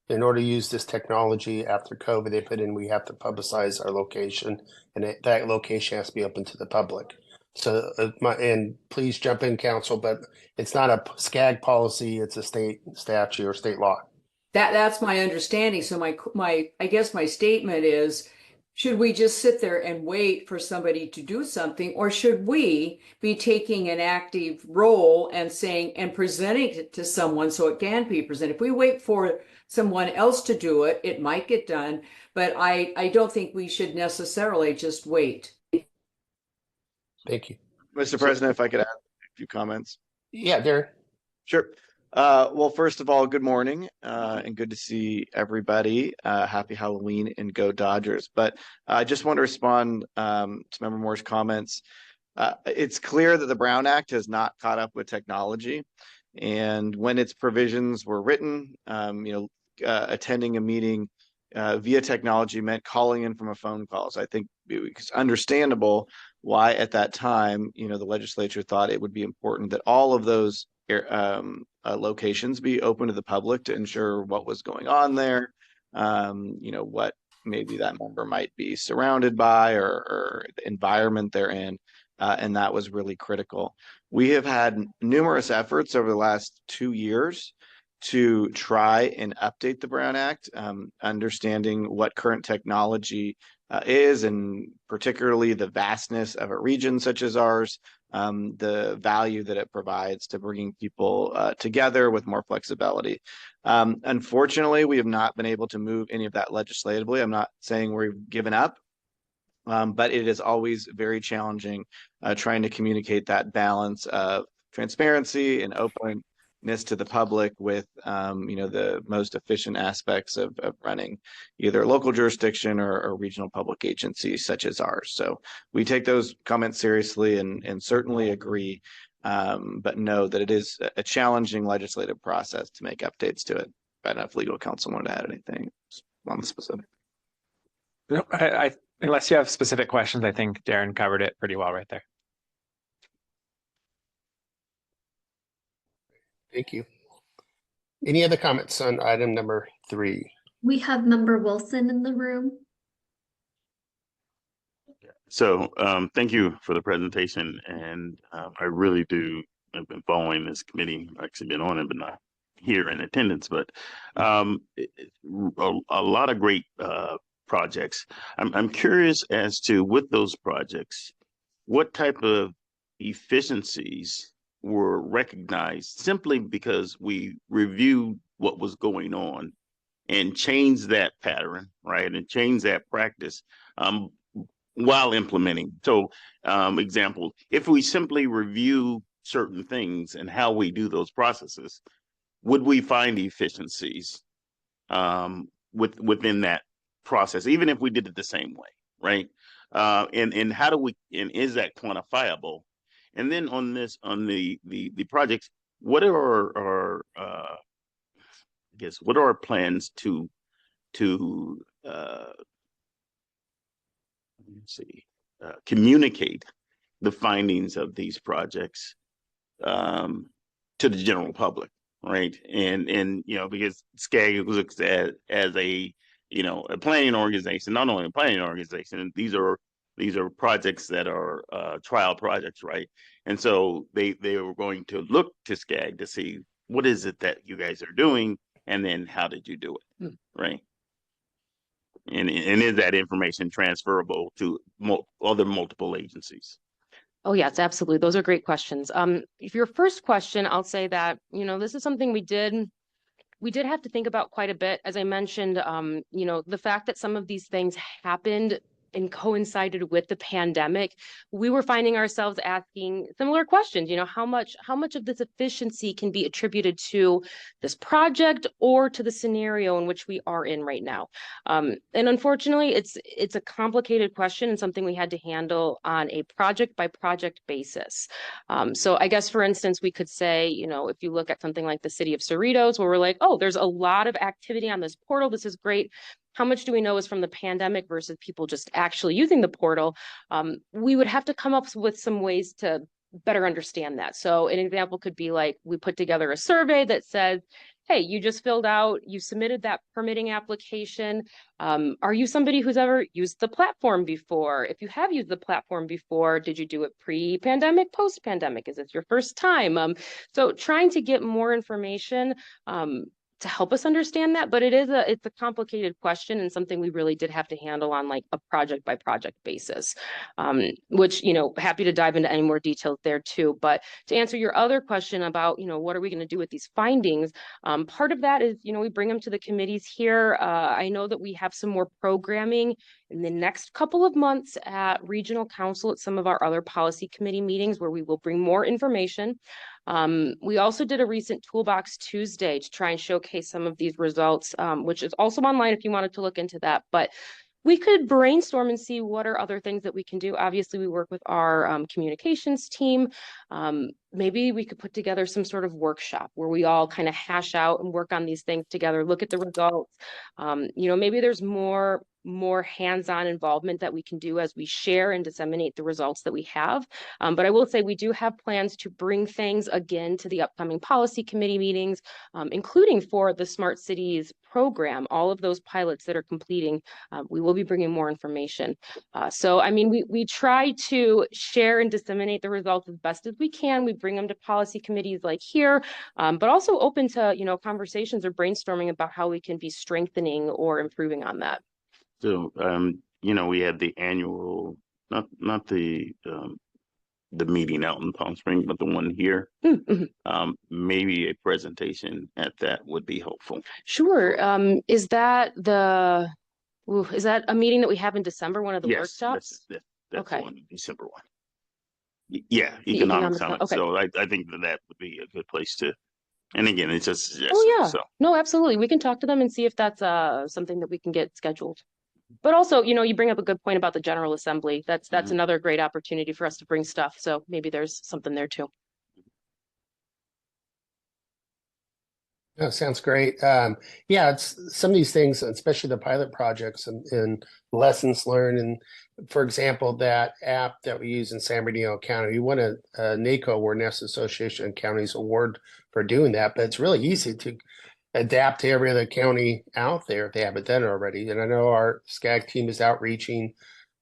in order to use this technology after COVID, they put in, we have to publicize our location, and that location has to be open to the public. So, and please jump in, council, but it's not a SCAG policy, it's a state statute or state law. That's my understanding. So I guess my statement is, should we just sit there and wait for somebody to do something, or should we be taking an active role and saying and presenting it to someone so it can be presented? If we wait for someone else to do it, it might get done, but I don't think we should necessarily just wait. Thank you. Mr. President, if I could add few comments? Yeah, Darren. Sure. Well, first of all, good morning, and good to see everybody. Happy Halloween and go Dodgers. But I just want to respond to Member Moore's comments. It's clear that the Brown Act has not caught up with technology. And when its provisions were written, attending a meeting via technology meant calling in from a phone call. So I think it's understandable why at that time, the legislature thought it would be important that all of those locations be open to the public to ensure what was going on there, what maybe that member might be surrounded by or the environment they're in. And that was really critical. We have had numerous efforts over the last 2 years to try and update the Brown Act, understanding what current technology is, and particularly the vastness of a region such as ours, the value that it provides to bringing people together with more flexibility. Unfortunately, we have not been able to move any of that legislatively. I'm not saying we've given up, but it is always very challenging trying to communicate that balance of transparency and openness to the public with the most efficient aspects of running either a local jurisdiction or regional public agencies such as ours. So we take those comments seriously and certainly agree, but know that it is a challenging legislative process to make updates to it. I don't know if legal counsel wanted to add anything on the specific. No, unless you have specific questions, I think Darren covered it pretty well right there. Thank you. Any other comments on item number 3? We have Member Wilson in the room. So thank you for the presentation. And I really do. I've been following this committee. I've actually been on it, but not here in attendance. But a lot of great projects. I'm curious as to, with those projects, what type of efficiencies were recognized simply because we reviewed what was going on and changed that pattern, right? And changed that practice while implementing. So example, if we simply review certain things and how we do those processes, would we find efficiencies within that process, even if we did it the same way, right? And how do we, and is that quantifiable? And then on the projects, what are our what are our plans to communicate the findings of these projects to the general public, right? And because SCAG looks at as a planning organization, not only a planning organization, these are projects that are trial projects, right? And so they were going to look to SCAG to see what is it that you guys are doing, and then how did you do it, right? And is that information transferable to other multiple agencies? Oh, yes, absolutely. Those are great questions. If your first question, I'll say that, this is something we did have to think about quite a bit. As I mentioned, the fact that some of these things happened and coincided with the pandemic, we were finding ourselves asking similar questions. How much of this efficiency can be attributed to this project or to the scenario in which we are in right now? And unfortunately, it's a complicated question and something we had to handle on a project by project basis. So I guess, for instance, we could say, if you look at something like the city of Cerritos, where we're like, oh, there's a lot of activity on this portal. This is great. How much do we know is from the pandemic versus people just actually using the portal? We would have to come up with some ways to better understand that. So an example could be like, we put together a survey that says, hey, you just you submitted that permitting application. Are you somebody who's ever used the platform before? If you have used the platform before, did you do it pre-pandemic, post-pandemic? Is this your first time? So trying to get more information help us understand that, but it's a complicated question and something we really did have to handle on like a project by project basis, which, happy to dive into any more details there too. But to answer your other question about, what are we going to do with these findings? Part of that is, we bring them to the committees here. I know that we have some more programming in the next couple of months at regional council at some of our other policy committee meetings where we will bring more information. We also did a recent Toolbox Tuesday to try and showcase some of these results, which is also online if you wanted to look into that. But we could brainstorm and see what are other things that we can do. Obviously, we work with our communications team. Maybe we could put together some sort of workshop where we all kind of hash out and work on these things together, look at the results. Maybe there's more hands-on involvement that we can do as we share and disseminate the results that we have. But I will say we do have plans to bring things again to the upcoming policy committee meetings, including for the Smart Cities program, all of those pilots that are completing, we will be bringing more information. So, I mean, we try to share and disseminate the results as best as we can. We bring them to policy committees like here, but also open to, conversations or brainstorming about how we can be strengthening or improving on that. So, we had the annual, not the meeting out in Palm Springs, but the one here. Mm-hmm. Maybe a presentation at that would be helpful. Sure. Is that a meeting that we have in December, one of the workshops? That's okay. The one, December one. Yeah, The economic summit. Okay. So I think that would be a good place to, and again, it's just a suggestion. Oh yeah, so. No, absolutely. We can talk to them and see if that's something that we can get scheduled. But also, you bring up a good point about the General Assembly. That's another great opportunity for us to bring stuff. So maybe there's something there too. Oh, sounds great. Yeah, it's some of these things, especially the pilot projects and lessons learned. And for example, that app that we use in San Bernardino County, we won a NACO award, National Association of Counties award for doing that. But it's really easy to adapt to every other county out there if they haven't done it already. And I know our SCAG team is outreaching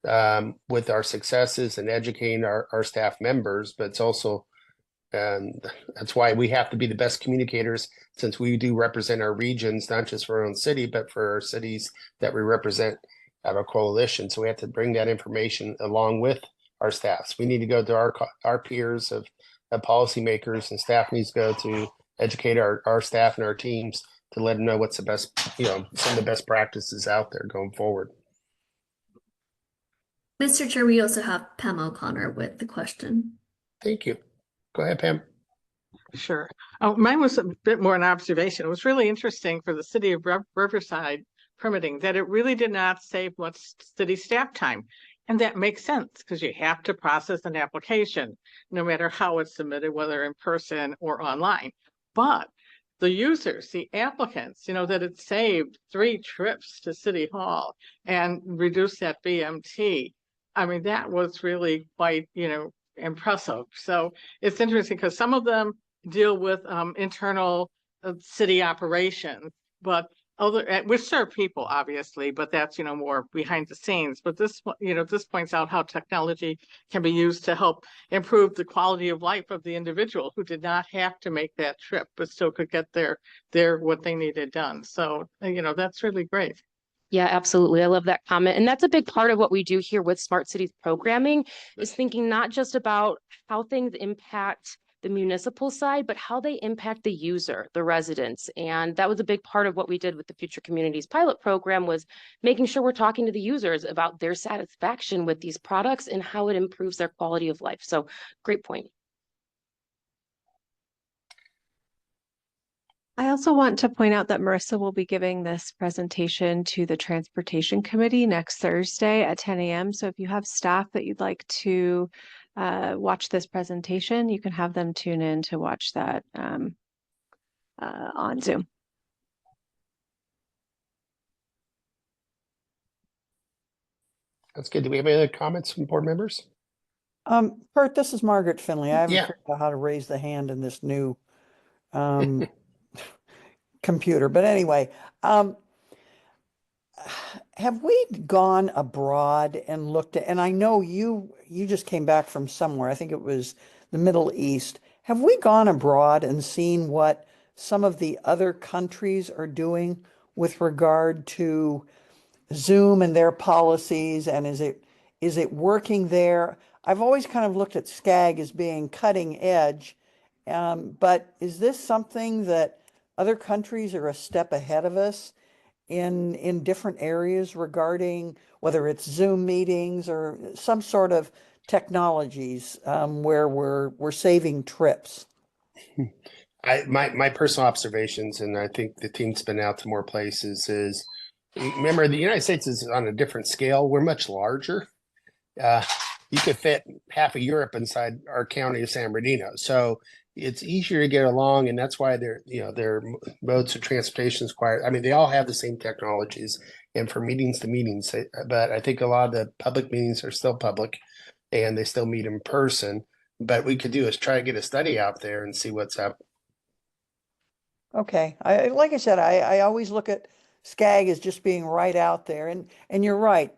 with our successes and educating our staff members, but it's also that's why we have to be the best communicators, since we do represent our regions, not just for our own city, but for our cities that we represent at our coalition. So we have to bring that information along with our staffs. We need to go to our peers of policymakers, and staff needs to go to educate our staff and our teams to let them know what's the best, some of the best practices out there going forward. Mr. Chair, we also have Pam O'Connor with the question. Thank you. Go ahead, Pam. Sure. Oh, mine was a bit more an observation. It was really interesting for the city of Riverside permitting that it really did not save much city staff time. And that makes sense because you have to process an application, no matter how it's submitted, whether in person or online. But the users, the applicants, that it saved 3 trips to City Hall and reduced that BMT. I mean, that was really quite, impressive. So it's interesting because some of them deal with internal city operations, but we serve people obviously, but that's more behind the scenes. But this this points out how technology can be used to help improve the quality of life of the individual who did not have to make that trip, but still could get their what they needed done. So that's really great. Yeah, absolutely. I love that comment. And that's a big part of what we do here with Smart Cities programming, is thinking not just about how things impact the municipal side, but how they impact the user, the residents. And that was a big part of what we did with the Future Communities pilot program, was making sure we're talking to the users about their satisfaction with these products and how it improves their quality of life. So great point. I also want to point out that Marissa will be giving this presentation to the Transportation Committee next Thursday at 10 a.m. So if you have staff that you'd like to watch this presentation, you can have them tune in to watch that on Zoom. That's good. Do we have any other comments from board members? Kurt, this is Margaret Finley. I haven't figured out how to raise the hand in this new computer, but anyway, have we gone abroad and looked at, and I know you just came back from somewhere, I think it was the Middle East. Have we gone abroad and seen what some of the other countries are doing with regard to Zoom and their policies, and is it working there? I've always kind of looked at SCAG as being cutting edge, but is this something that other countries are a step ahead of us in different areas regarding whether it's Zoom meetings or some sort of technologies where we're saving trips? My personal observations, and I think the team's been out to more places, is remember the United States is on a different scale. We're much larger. You could fit half of Europe inside our county of San Bernardino, so it's easier to get along, and that's why their modes of transportation is quite. I mean, they all have the same technologies, and for meetings to meetings, but I think a lot of the public meetings are still public, and they still meet in person. But we could do is try to get a study out there and see what's up. Okay, like I said, I always look at SCAG as just being right out there, and you're right.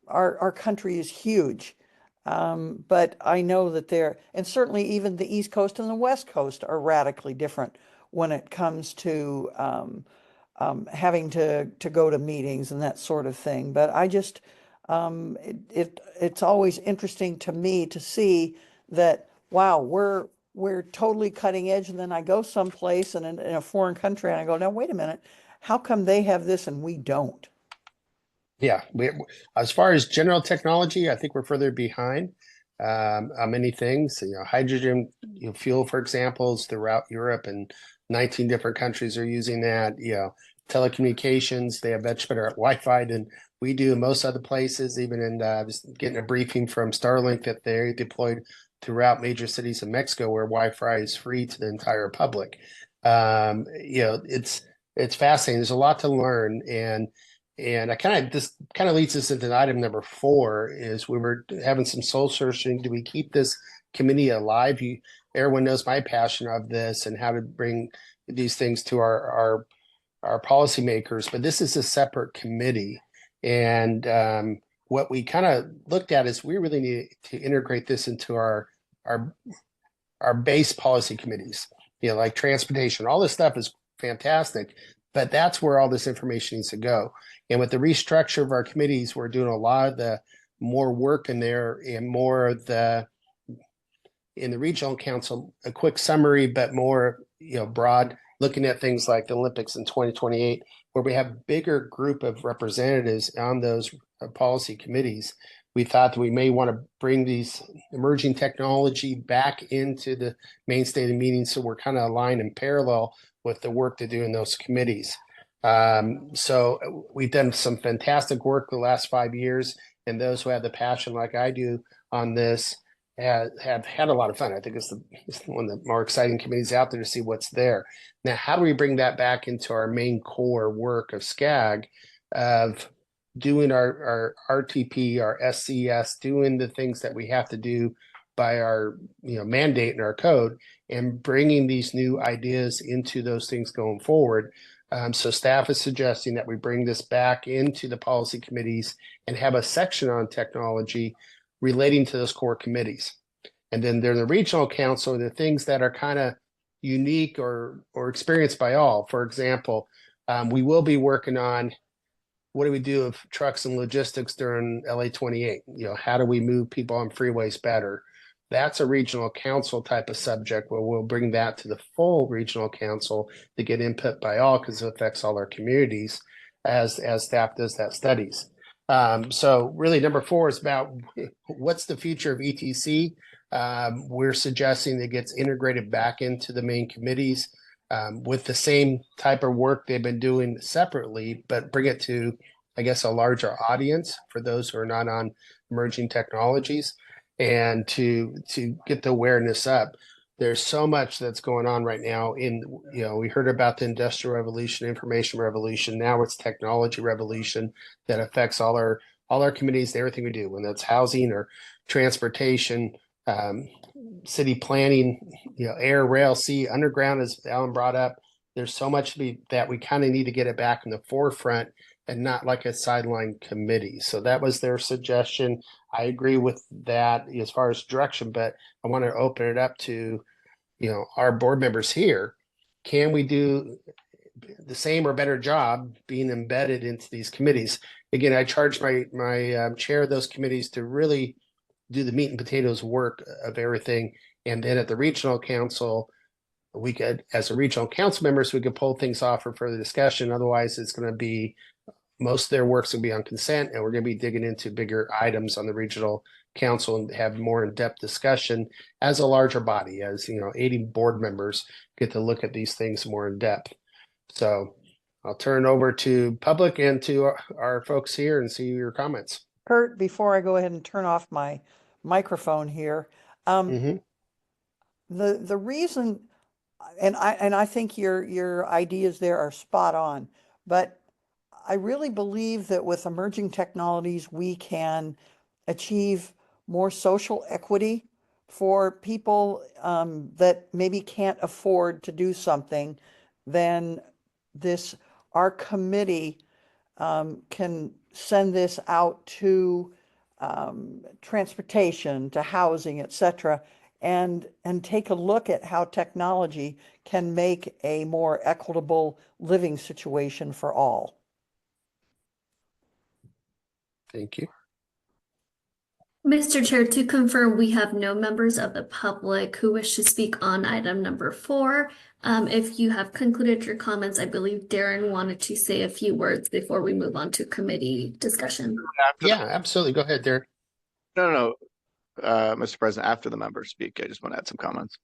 Our country is huge, but I know that and certainly even the East Coast and the West Coast are radically different when it comes to having to go to meetings and that sort of thing. But I just it's always interesting to me to see that, wow, we're totally cutting edge, and then I go someplace and in a foreign country and I go, now wait a minute, how come they have this and we don't? Yeah, as far as general technology, I think we're further behind on many things. Hydrogen fuel, for example, is throughout Europe, and 19 different countries are using that. Telecommunications, they have much better Wi-Fi than we do in most other places. Even in just getting a briefing from Starlink that they deployed throughout major cities in Mexico where Wi-Fi is free to the entire public. It's fascinating. There's a lot to learn, and this kind of leads us into item number 4. Is we were having some soul searching. Do we keep this committee alive? Everyone knows my passion of this and how to bring these things to our policymakers, but this is a separate committee, and what we kind of looked at is we really need to integrate this into our base policy committees, like transportation. All this stuff is fantastic, but that's where all this information needs to go. And with the restructure of our committees, we're doing a lot of the more work in there and more of in the regional council, a quick summary, but more, broad, looking at things like the Olympics in 2028, where we have a bigger group of representatives on those policy committees. We thought that we may want to bring these emerging technology back into the mainstay of the meeting, so we're kind of aligned in parallel with the work to do in those committees. So we've done some fantastic work the last 5 years, and those who have the passion like I do on this have had a lot of fun. I think it's one of the more exciting committees out there to see what's there. Now, how do we bring that back into our main core work of SCAG, of doing our RTP, our SCS, doing the things that we have to do by our mandate and our code, and bringing these new ideas into those things going forward. So staff is suggesting that we bring this back into the policy committees and have a section on technology relating to those core committees. And then there's the regional council, the things that are kind of unique or experienced by all. For example, we will be working on what do we do with trucks and logistics during LA 28? How do we move people on freeways better? That's a regional council type of subject where we'll bring that to the full regional council to get input by all, because it affects all our communities as staff does that studies. So really number 4 is about what's the future of ETC. We're suggesting that it gets integrated back into the main committees with the same type of work they've been doing separately, but bring it to, I guess, a larger audience for those who are not on emerging technologies, and to get the awareness up. There's so much that's going on right now we heard about the industrial revolution, information revolution. Now it's technology revolution that affects all our committees, everything we do, when that's housing or transportation, city planning, air, rail, sea, underground, as Alan brought up. There's so much that we kind of need to get it back in the forefront and not like a sideline committee. So that was their suggestion. I agree with that as far as direction, but I want to open it up to, our board members here. can we do the same or better job being embedded into these committees? Again, I charge my chair of those committees to really do the meat and potatoes work of everything. And then at the regional council, we could, as a regional council members, we could pull things off for further discussion. Otherwise, it's going to be, most of their work's going to be on consent, and we're going to be digging into bigger items on the regional council and have more in-depth discussion as a larger body, as 80 board members get to look at these things more in depth. So I'll turn it over to public and to our folks here and see your comments. Kurt, before I go ahead and turn off my microphone here, the reason, and I think your ideas there are spot on, but I really believe that with emerging technologies, we can achieve more social equity for people that maybe can't afford to do something. Then our committee can send this out to transportation, to housing, etc., and take a look at how technology can make a more equitable living situation for all. Thank you. Mr. Chair, to confirm, we have no members of the public who wish to speak on item number 4. If you have concluded your comments, I believe Darren wanted to say a few words before we move on to committee discussion. Yeah, absolutely. Go ahead, Darren. No, Mr. President, after the members speak, I just want to add some comments.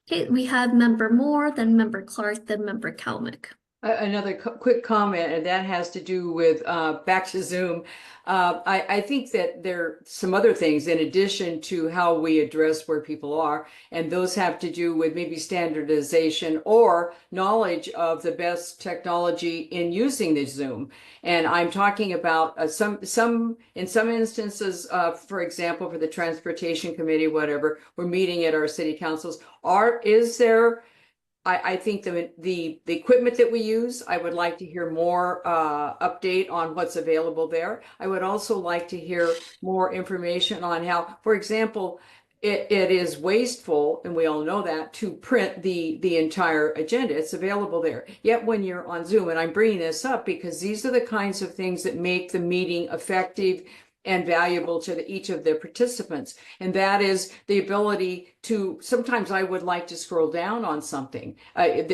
Okay, we have member Moore, then member Clark, then member Kalmick. Another quick comment, and that has to do with back to Zoom. I think that there are some other things in addition to how we address where people are, and those have to do with maybe standardization or knowledge of the best technology in using the Zoom. And I'm talking about in some instances, for example, for the Transportation Committee, whatever, we're meeting at our city councils. I think the equipment that we use, I would like to hear more update on what's available there. I would also like to hear more information on how, for example, it is wasteful, and we all know that, to print the entire agenda. It's available there. Yet when you're on Zoom, and I'm bringing this up because these are the kinds of things that make the meeting effective and valuable to each of the participants. And that is the ability to, sometimes I would like to scroll down on something,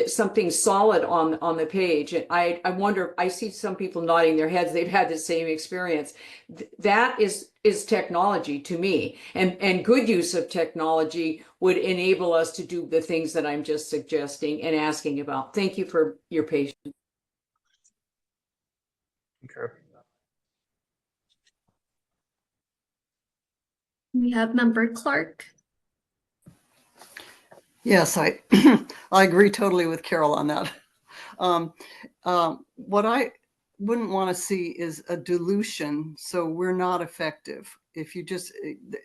something solid on the page. And I wonder, I see some people nodding their heads, they've had the same experience. That is technology to me. And good use of technology would enable us to do the things that I'm just suggesting and asking about. Thank you for your patience. Okay. We have member Clark. Yes, I agree totally with Carol on that. What I wouldn't want to see is a dilution, so we're not effective. If you just,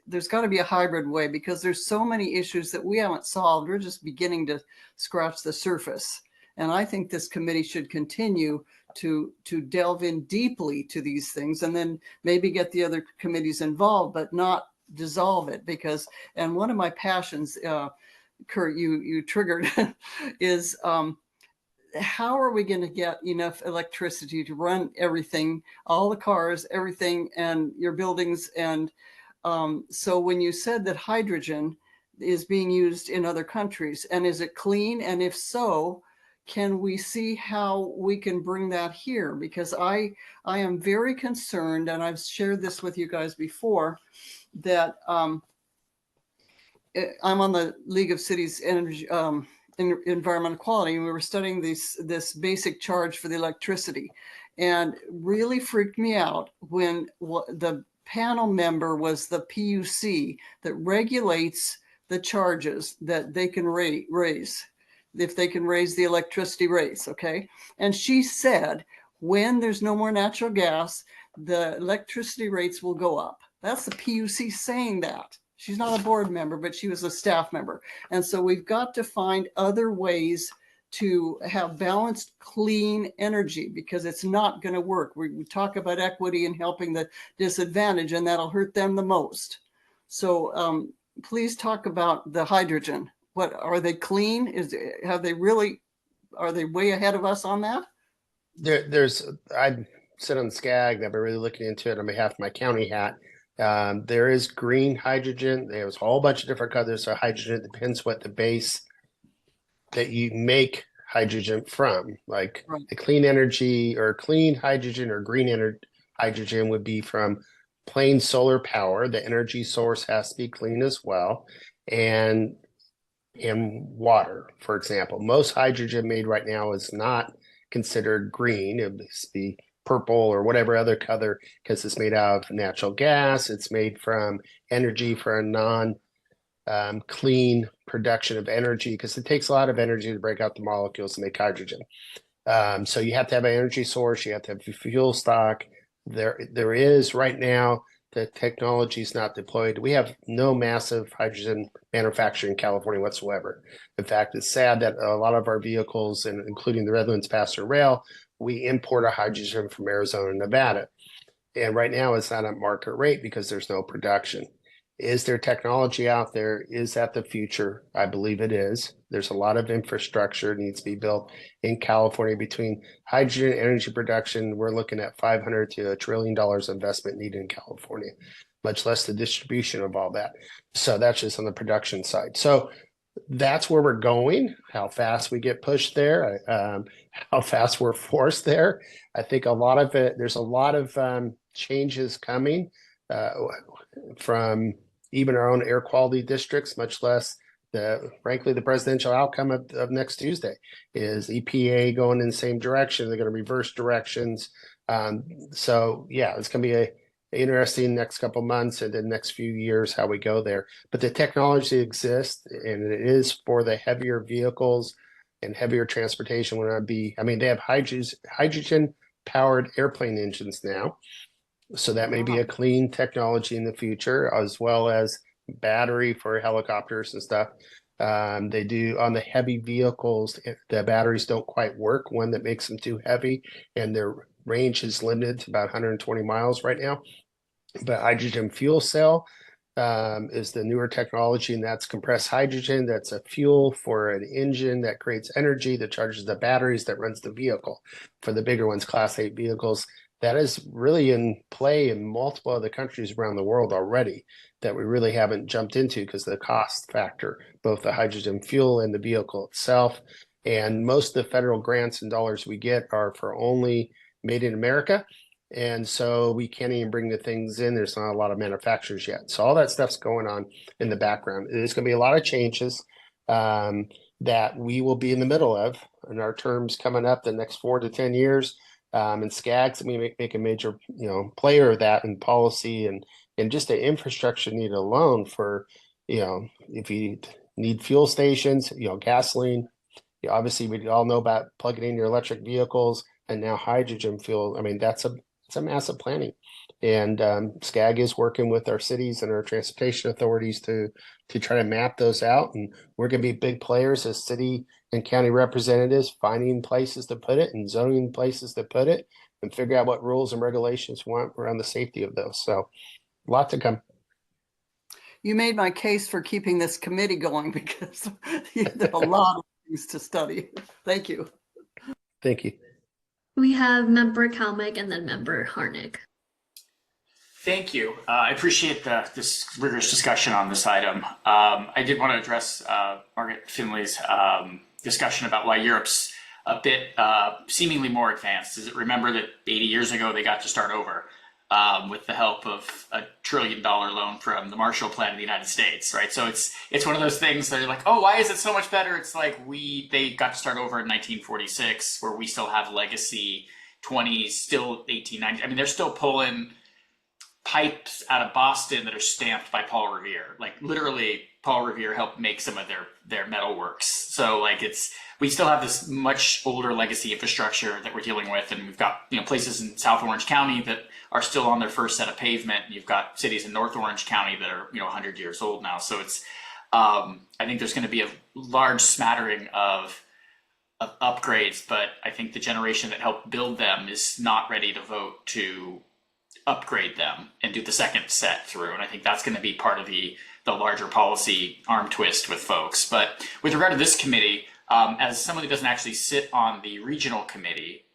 there's got to be a hybrid way, because there's so many issues that we haven't solved. We're just beginning to scratch the surface. And I think this committee should continue to delve in deeply to these things, and then maybe get the other committees involved, but not dissolve it. Because, and one of my passions, Kurt, you triggered, is how are we going to get enough electricity to run everything, all the cars, everything, and your buildings? And so when you said that hydrogen is being used in other countries, and is it clean? And if so, can we see how we can bring that here? Because I am very concerned, and I've shared this with you guys before, that I'm on the League of Cities Energy Environmental Quality, and we were studying this basic charge for the electricity, and really freaked me out when the panel member was the PUC that regulates the charges that they can raise, if they can raise the electricity rates, okay? And she said, when there's no more natural gas, the electricity rates will go up. That's the PUC saying that. She's not a board member, but she was a staff member. And so we've got to find other ways to have balanced, clean energy, because it's not going to work. We talk about equity and helping the disadvantaged, and that'll hurt them the most. So please talk about the hydrogen. what are they clean? Are they way ahead of us on that? I sit on SCAG. I've been really looking into it on behalf of my county hat. There is green hydrogen. There's a whole bunch of different colors of hydrogen. It depends what the base that you make hydrogen from. Like the clean energy or clean hydrogen or green hydrogen would be from plain solar power. The energy source has to be clean as well. And water, for example. Most hydrogen made right now is not considered green. It would be purple or whatever other color because it's made out of natural gas. It's made from energy for a clean production of energy because it takes a lot of energy to break out the molecules to make hydrogen. So you have to have an energy source. You have to have fuel stock. There is right now, the technology is not deployed. We have no massive hydrogen manufacturing in California whatsoever. In fact, it's sad that a lot of our vehicles, and including the Redlands Passenger Rail, we import our hydrogen from Arizona and Nevada. And right now it's not at market rate because there's no production. Is there technology out there? Is that the future? I believe it is. There's a lot of infrastructure needs to be built in California between hydrogen and energy production. We're looking at $500 to $1 trillion investment needed in California, much less the distribution of all that. So that's just on the production side. So that's where we're going. How fast we get pushed there, how fast we're forced there. I think a lot of it, there's a lot of changes coming from even our own air quality districts, much less frankly, the presidential outcome of next Tuesday is EPA going in the same direction. They're going to reverse directions. So yeah, it's going to be a interesting next couple months and the next few years how we go there. But the technology exists, and it is for the heavier vehicles and heavier transportation. They have hydrogen powered airplane engines now. So that may be a clean technology in the future, as well as battery for helicopters and stuff. They do on the heavy vehicles, the batteries don't quite work, one that makes them too heavy, and their range is limited to about 120 miles right now. But hydrogen fuel cell is the newer technology, and that's compressed hydrogen. That's a fuel for an engine that creates energy that charges the batteries that runs the vehicle. For the bigger ones, Class 8 vehicles, that is really in play in multiple other countries around the world already that we really haven't jumped into because of the cost factor, both the hydrogen fuel and the vehicle itself. And most of the federal grants and dollars we get are for only made in America. And so we can't even bring the things in. There's not a lot of manufacturers yet. So all that stuff's going on in the background. There's going to be a lot of changes that we will be in the middle of in our terms coming up the next 4 to 10 years. And SCAGs, we make a major, player of that in policy and just the infrastructure need alone for, if you need fuel stations, gasoline. Obviously, we all know about plugging in your electric vehicles and now hydrogen fuel. That's a massive planning. And SCAG is working with our cities and our transportation authorities to try to map those out. And we're going to be big players as city and county representatives, finding places to put it and zoning places to put it and figure out what rules and regulations we want around the safety of those. So a lot to come. You made my case for keeping this committee going because there are a lot of things to study. Thank you. Thank you. We have Member Kalmick and then Member Harnick. Thank you. I appreciate this rigorous discussion on this item. I did want to address Margaret Finley's discussion about why Europe's a bit seemingly more advanced. Remember that 80 years ago they got to start over with the help of a $1 trillion loan from the Marshall Plan of the United States, right? So it's one of those things that you're like, oh, why is it so much better? It's like they got to start over in 1946, where we still have legacy 20s, still 1890s. They're still pulling pipes out of Boston that are stamped by Paul Revere. Like literally, Paul Revere helped make some of their metal works. So we still have this much older legacy infrastructure that we're dealing with, and we've got places in South Orange County that are still on their first set of pavement. You've got cities in North Orange County that are 100 years old now. So it's I think there's going to be a large smattering of upgrades, but I think the generation that helped build them is not ready to vote to upgrade them and do the second set through. And I think that's going to be part of the the larger policy arm twist with folks. But with regard to this committee, as someone who doesn't actually sit on the regional committee,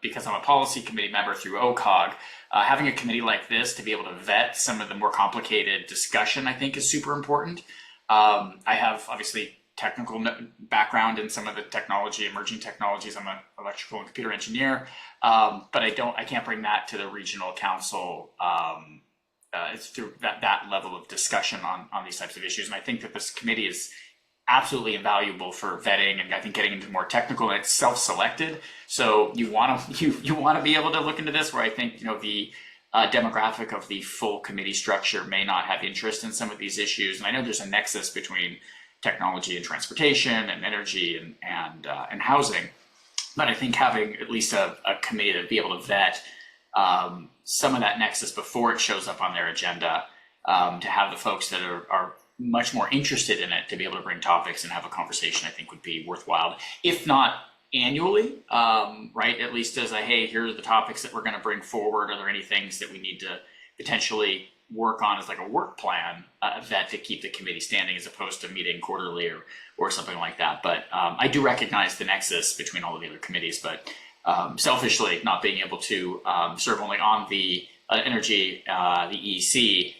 because I'm a policy committee member through OCOG, having a committee like this to be able to vet some of the more complicated discussion, I think, is super important. I have obviously technical background in some of the technology, emerging technologies. I'm an electrical and computer engineer, but I can't bring that to the regional council. It's through that level of discussion on these types of issues. And I think that this committee is absolutely invaluable for vetting, and I think getting into more technical, and it's self-selected. So you want to be able to look into this, where I think, you know, the demographic of the full committee structure may not have interest in some of these issues. And I know there's a nexus between technology and transportation and energy and housing, but I think having at least a committee to be able to vet some of that nexus before it shows up on their agenda, to have the folks that are much more interested in it to be able to bring topics and have a conversation, I think would be worthwhile, if not annually, right? At least as hey, here are the topics that we're going to bring forward. Are there any things that we need to potentially work on as like a work plan that to keep the committee standing, as opposed to meeting quarterly or something like that. But I do recognize the nexus between all of the other committees, but selfishly not being able to serve only on the energy, the EEC,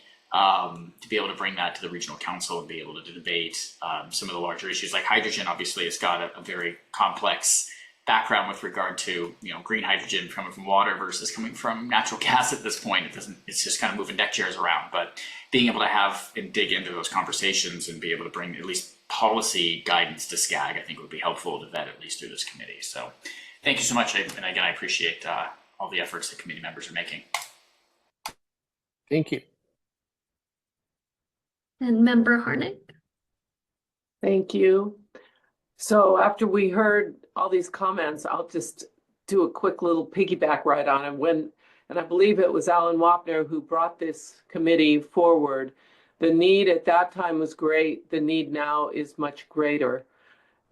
to be able to bring that to the regional council and be able to debate some of the larger issues like hydrogen. Obviously, it's got a very complex background with regard to, you know, green hydrogen coming from water versus coming from natural gas at this point. It's just kind of moving deck chairs around. But being able to have and dig into those conversations and be able to bring at least policy guidance to SCAG, I think would be helpful to vet at least through this committee. So thank you so much. And again, I appreciate all the efforts that committee members are making. Thank you. And Member Harnick. Thank you. So after we heard all these comments, I'll just do a quick little piggyback right on it. And I believe it was Alan Wapner who brought this committee forward. The need at that time was great. The need now is much greater.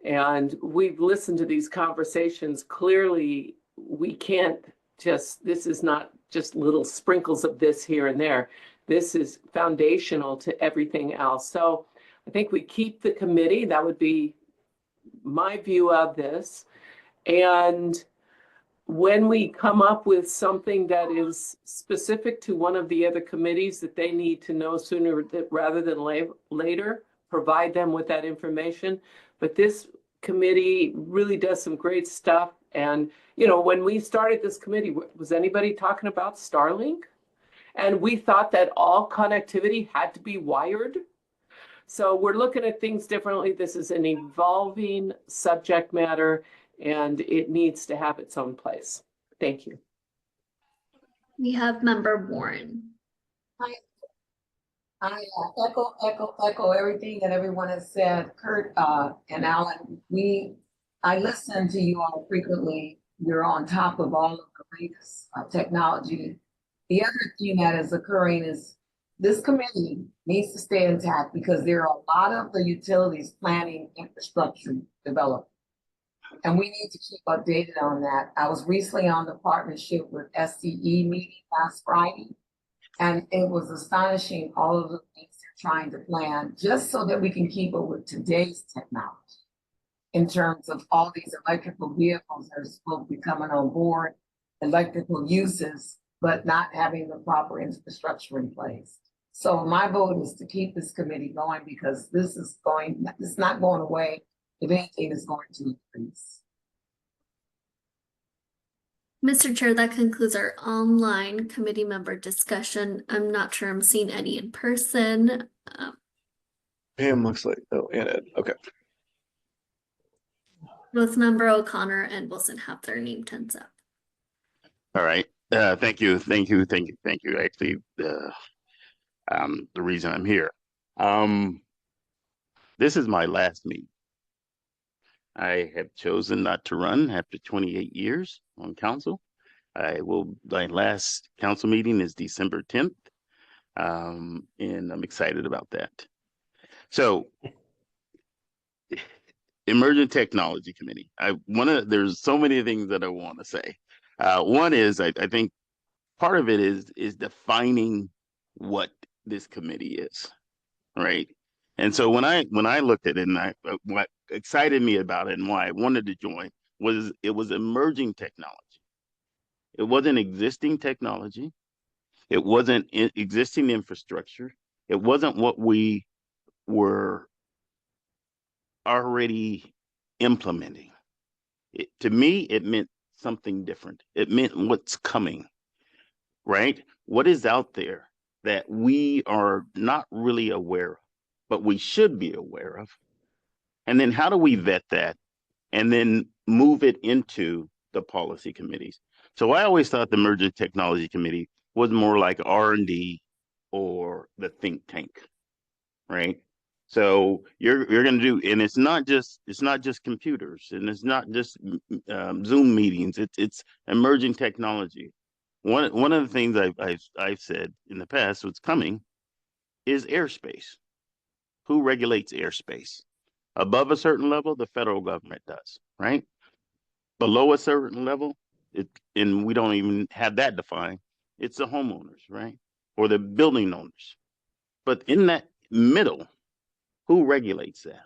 And we've listened to these conversations. Clearly, we can't this is not just little sprinkles of this here and there. This is foundational to everything else. So I think we keep the committee. That would be my view of this. And when we come up with something that is specific to one of the other committees that they need to know sooner rather than later, provide them with that information. But this committee really does some great stuff. And, you know, when we started this committee, was anybody talking about Starlink? And we thought that all connectivity had to be wired. So we're looking at things differently. This is an evolving subject matter, and it needs to have its own place. Thank you. We have Member Warren. I echo everything that everyone has said. Kurt and Alan, I listen to you all frequently. You're on top of all of the latest technology. The other thing that is occurring is this committee needs to stay intact because there are a lot of the utilities planning infrastructure development. And we need to keep updated on that. I was recently on the partnership with SCE meeting last Friday, and it was astonishing all of the things they're trying to plan just so that we can keep up with today's technology in terms of all these electrical vehicles that are supposed to be coming on board, electrical uses, but not having the proper infrastructure in place. So my vote is to keep this committee going because it's not going away. If anything, is going to increase. Mr. Chair, that concludes our online committee member discussion. I'm not sure I'm seeing any in person. Pam looks like, oh, and Ed, okay. Both Member O'Connor and Wilson have their name tags up. All right. Thank you. Actually, the reason I'm here. This is my last meeting. I have chosen not to run after 28 years on council. My last council meeting is December 10th. And I'm excited about that. So, Emerging Technology Committee. There's so many things that I want to say. One is I think part of it is defining what this committee is, right? And so when I looked at it, and what excited me about it and why I wanted to join was it was emerging technology. It wasn't existing technology. It wasn't existing infrastructure. It wasn't what we were already implementing. To me, it meant something different. It meant what's coming, right? What is out there that we are not really aware of, but we should be aware of? And then how do we vet that and then move it into the policy committees? So I always thought the Emerging Technology Committee was more like R&D or the think tank, right? So you're going to do, and it's not just computers, and it's not just Zoom meetings. It's emerging technology. One of the things I've said in the past, what's coming is airspace. Who regulates airspace? Above a certain level, the federal government does, right? Below a certain level, and we don't even have that defined, it's the homeowners, right? Or the building owners. But in that middle, who regulates that?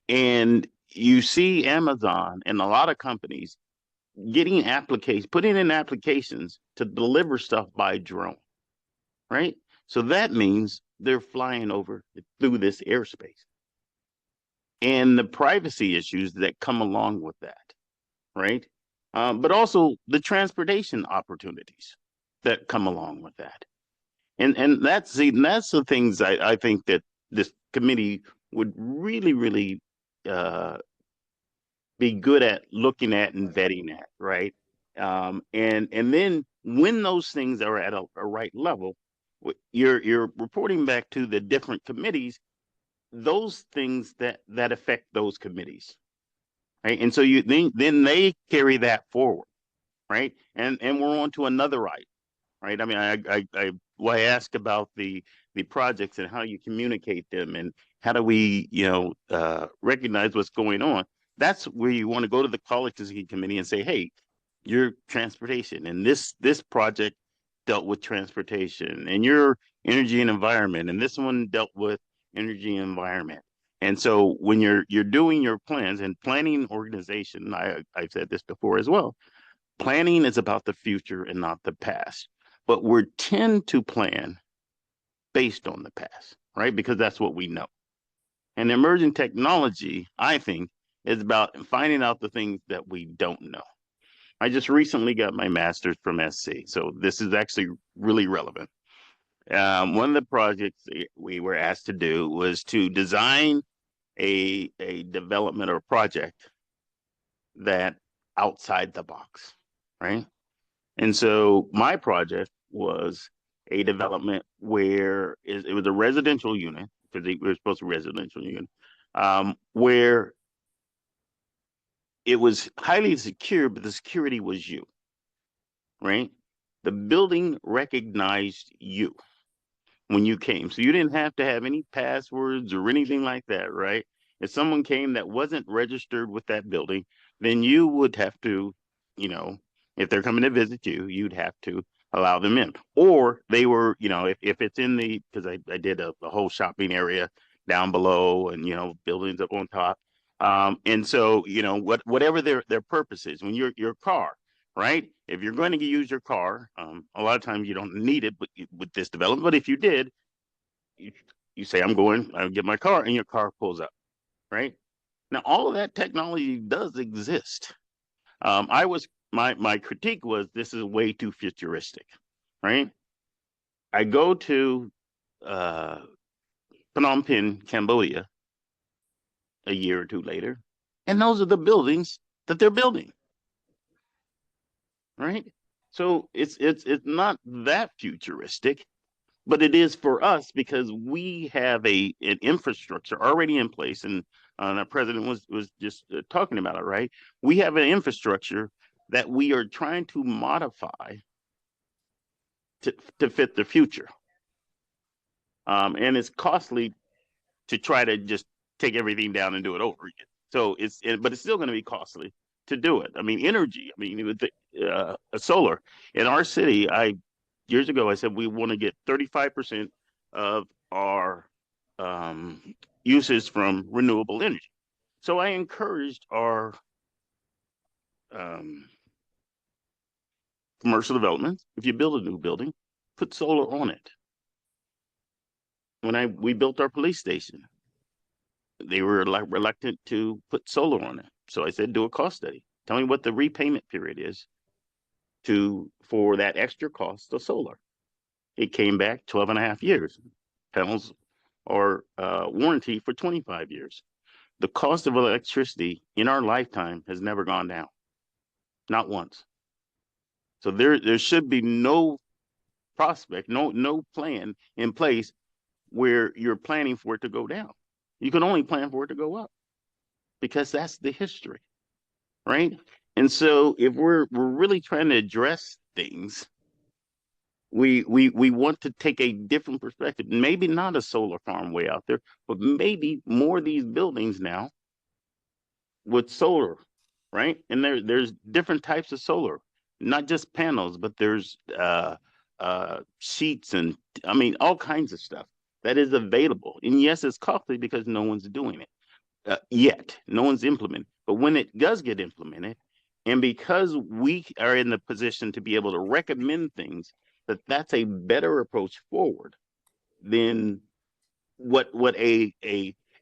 And you see Amazon and a lot of companies getting putting in applications to deliver stuff by drone, right? So that means they're flying over through this airspace. And the privacy issues that come along with that, right? But also the transportation opportunities that come along with that. And that's the things I think that this committee would really be good at looking at and vetting at, right? And then when those things are at a right level, you're reporting back to the different committees those things that affect those committees, right? And so then they carry that forward, right? And we're on to another item, right? I mean, I ask about the projects and how you communicate them and how do we, recognize what's going on. That's where you want to go to the policy committee and say, hey, your transportation and this project dealt with transportation, and your energy and environment, and this one dealt with energy and environment. And so when you're doing your plans and planning organization, I've said this before as well, planning is about the future and not the past. But we tend to plan based on the past, right? Because that's what we know. And emerging technology, I think, is about finding out the things that we don't know. I just recently got my master's from SC, so this is actually really relevant. One of the projects we were asked to do was to design a development or project that outside the box, right? And so my project was a development where it was a residential unit, because we were supposed to be a residential unit, where it was highly secure, but the security was you, right? The building recognized you when you came. So you didn't have to have any passwords or anything like that, right? If someone came that wasn't registered with that building, then you would have to, if they're coming to visit you, you'd have to allow them in. Or they were, if it's in because I did a whole shopping area down below and, buildings up on top. And so, whatever their purpose is, when your car, right? If you're going to use your car, a lot of times you don't need it with this development. But if you did, you say, I'll get my car, and your car pulls up, right? Now, all of that technology does exist. My critique was this is way too futuristic, right? I go to Phnom Penh, Cambodia, a year or two later, and those are the buildings that they're building, right? So it's not that futuristic, but it is for us because we have an infrastructure already in place, and the president was just talking about it, right? We have an infrastructure that we are trying to modify to fit the future, and it's costly to try to just take everything down and do it over again. So but it's still going to be costly to do it. I mean, energy. I mean, with the solar in our city, years ago I said we want to get 35% of our uses from renewable energy. So I encouraged our commercial development, if you build a new building, put solar on it. When we built our police station, they were reluctant to put solar on it. So I said, do a cost study. Tell me what the repayment period is for that extra cost of solar. It came back 12.5 years. Panels are warranty for 25 years. The cost of electricity in our lifetime has never gone down, not once. So there should be no prospect, no plan in place where you're planning for it to go down. You can only plan for it to go up because that's the history, right? And so if we're really trying to address things, we want to take a different perspective. Maybe not a solar farm way out there, but maybe more of these buildings now with solar, right? And there's different types of solar, not just panels, but there's sheets and I mean all kinds of stuff that is available. And yes, it's costly because no one's doing it yet. No one's implementing. But when it does get implemented, and because we are in the position to be able to recommend things, that's a better approach forward than what a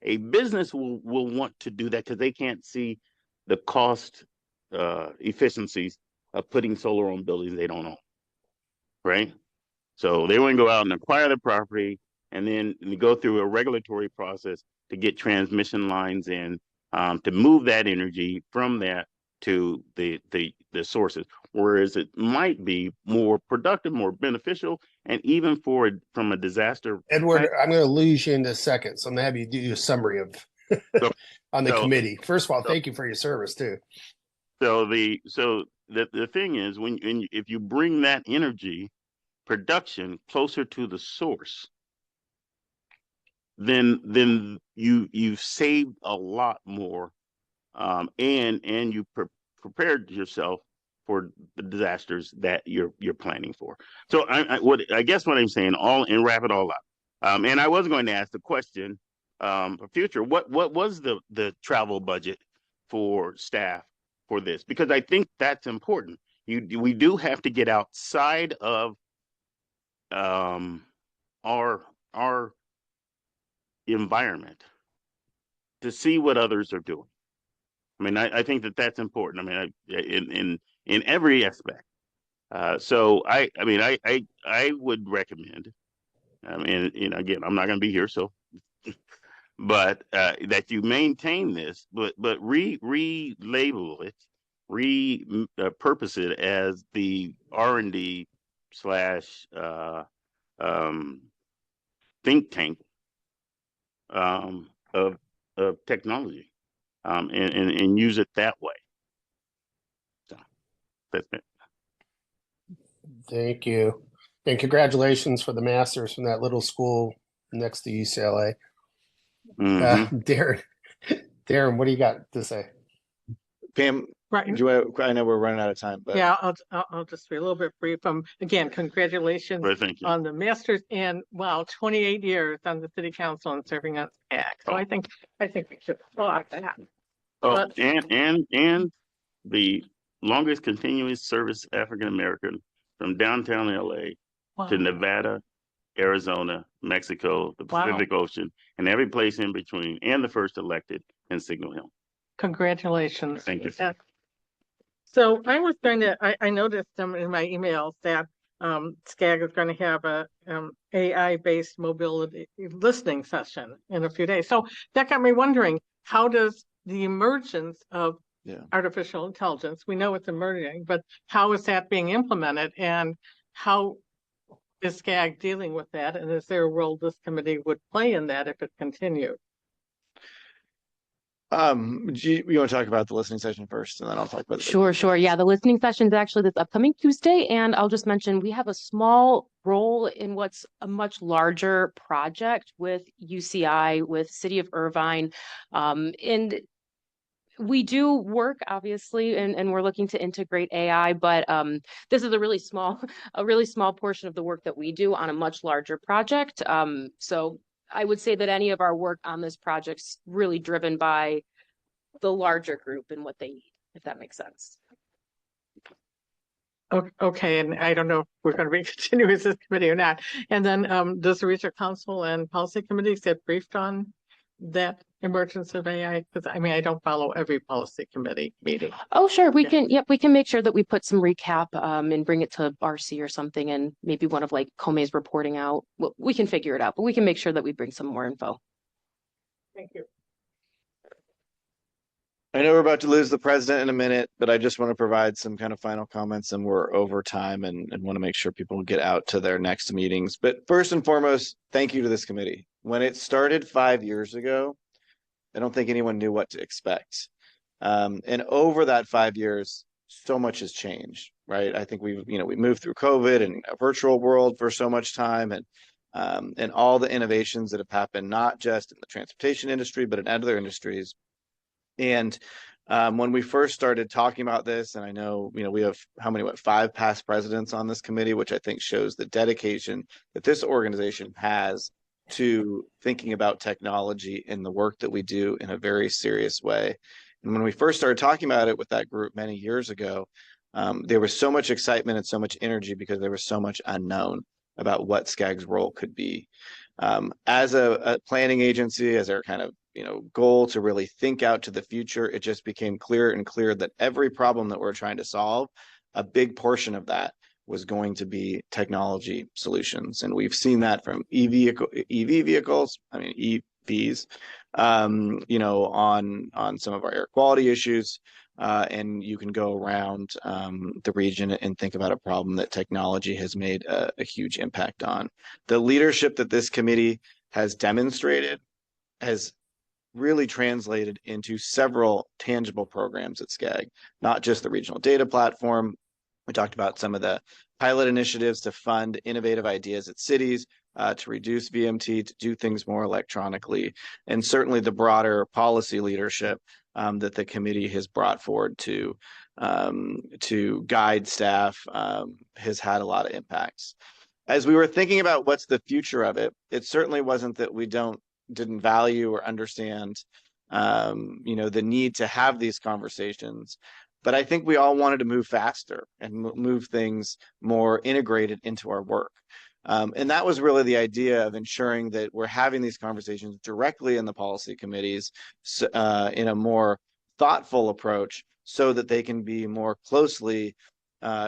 business will want to do that because they can't see the cost efficiencies of putting solar on buildings they don't own, right? So they want to go out and acquire the property and then go through a regulatory process to get transmission lines in to move that energy from that to the sources, whereas it might be more productive, more beneficial, and even from a disaster. Edward, I'm going to lose you in a second, so I'm going to have you do a summary of on the committee. First of all, thank you for your service too. So the thing is, if you bring that energy production closer to the source, then you've saved a lot more, and you prepared yourself for the disasters that you're planning for. So I guess what I'm saying, and wrap it all up. And I was going to ask the question for future. What was the travel budget for staff for this? Because I think that's important. We do have to get outside of our environment to see what others are doing. I mean, I think that's important. I mean, in every aspect. So I would recommend. I mean, again, I'm not going to be here, so, but that you maintain this, but relabel it, purpose it as the R&D / think tank of technology, and use it that way. So that's it. Thank you. And congratulations for the masters from that little school next to UCLA. Darren, what do you got to say? Pam, right. I know we're running out of time, but yeah, I'll just be a little bit brief. Again, congratulations on the masters and 28 years on the city council and serving on SCAG. So I think we should applaud that. Oh, and the longest continuous service African American from downtown LA to Nevada, Arizona, Mexico, the Pacific Ocean, and every place in between, and the first elected in Signal Hill. Congratulations. Thank you. So I was going to, I noticed in my emails that SCAG is going to have a AI-based mobility listening session in a few days. So that got me wondering, how does the emergence of artificial intelligence, we know it's emerging, but how is that being implemented and how is SCAG dealing with that? And is there a role this committee would play in that if it continued? you want to talk about the listening session first, and then I'll talk about Sure. Yeah, the listening session is actually this upcoming Tuesday, and I'll just mention we have a small role in what's a much larger project with UCI, with City of Irvine, and We do work obviously, and we're looking to integrate AI, but this is a really small, a really small portion of the work that we do on a much larger project. So I would say that any of our work on this project's really driven by the larger group and what they need, if that makes sense. Okay, and I don't know if we're going to be continuing with this committee or not. And then does the Research Council and Policy Committees get briefed on that emergence of AI? Because I mean, I don't follow every policy committee meeting. Oh, sure. We can, yep, we can make sure that we put some recap and bring it to RC or something, and maybe one of like Comey's reporting out. We can figure it out, but we can make sure that we bring some more info. Thank you. I know we're about to lose the president in a minute, but I just want to provide some kind of final comments, and we're over time and want to make sure people get out to their next meetings. But first and foremost, thank you to this committee. When it started 5 years ago, I don't think anyone knew what to expect. And over that 5 years, so much has changed, right? I think we moved through COVID and a virtual world for so much time, and all the innovations that have happened, not just in the transportation industry, but in other industries. And when we first started talking about this, and I know, we have 5 past presidents on this committee, which I think shows the dedication that this organization has to thinking about technology and the work that we do in a very serious way. And when we first started talking about it with that group many years ago, there was so much excitement and so much energy because there was so much unknown about what SCAG's role could be. As a planning agency, as our kind of goal to really think out to the future, it just became clearer and clearer that every problem that we're trying to solve, a big portion of that was going to be technology solutions. And we've seen that from EV vehicles, EVs, on some of our air quality issues. And you can go around the region and think about a problem that technology has made a huge impact on. The leadership that this committee has demonstrated has really translated into several tangible programs at SCAG, not just the regional data platform. We talked about some of the pilot initiatives to fund innovative ideas at cities, to reduce VMT, to do things more electronically, and certainly the broader policy leadership that the committee has brought forward to guide staff has had a lot of impacts. As we were thinking about what's the future of it, it certainly wasn't that we didn't value or understand the need to have these conversations, but I think we all wanted to move faster and move things more integrated into our work. And that was really the idea of ensuring that we're having these conversations directly in the policy committees in a more thoughtful approach so that they can be more closely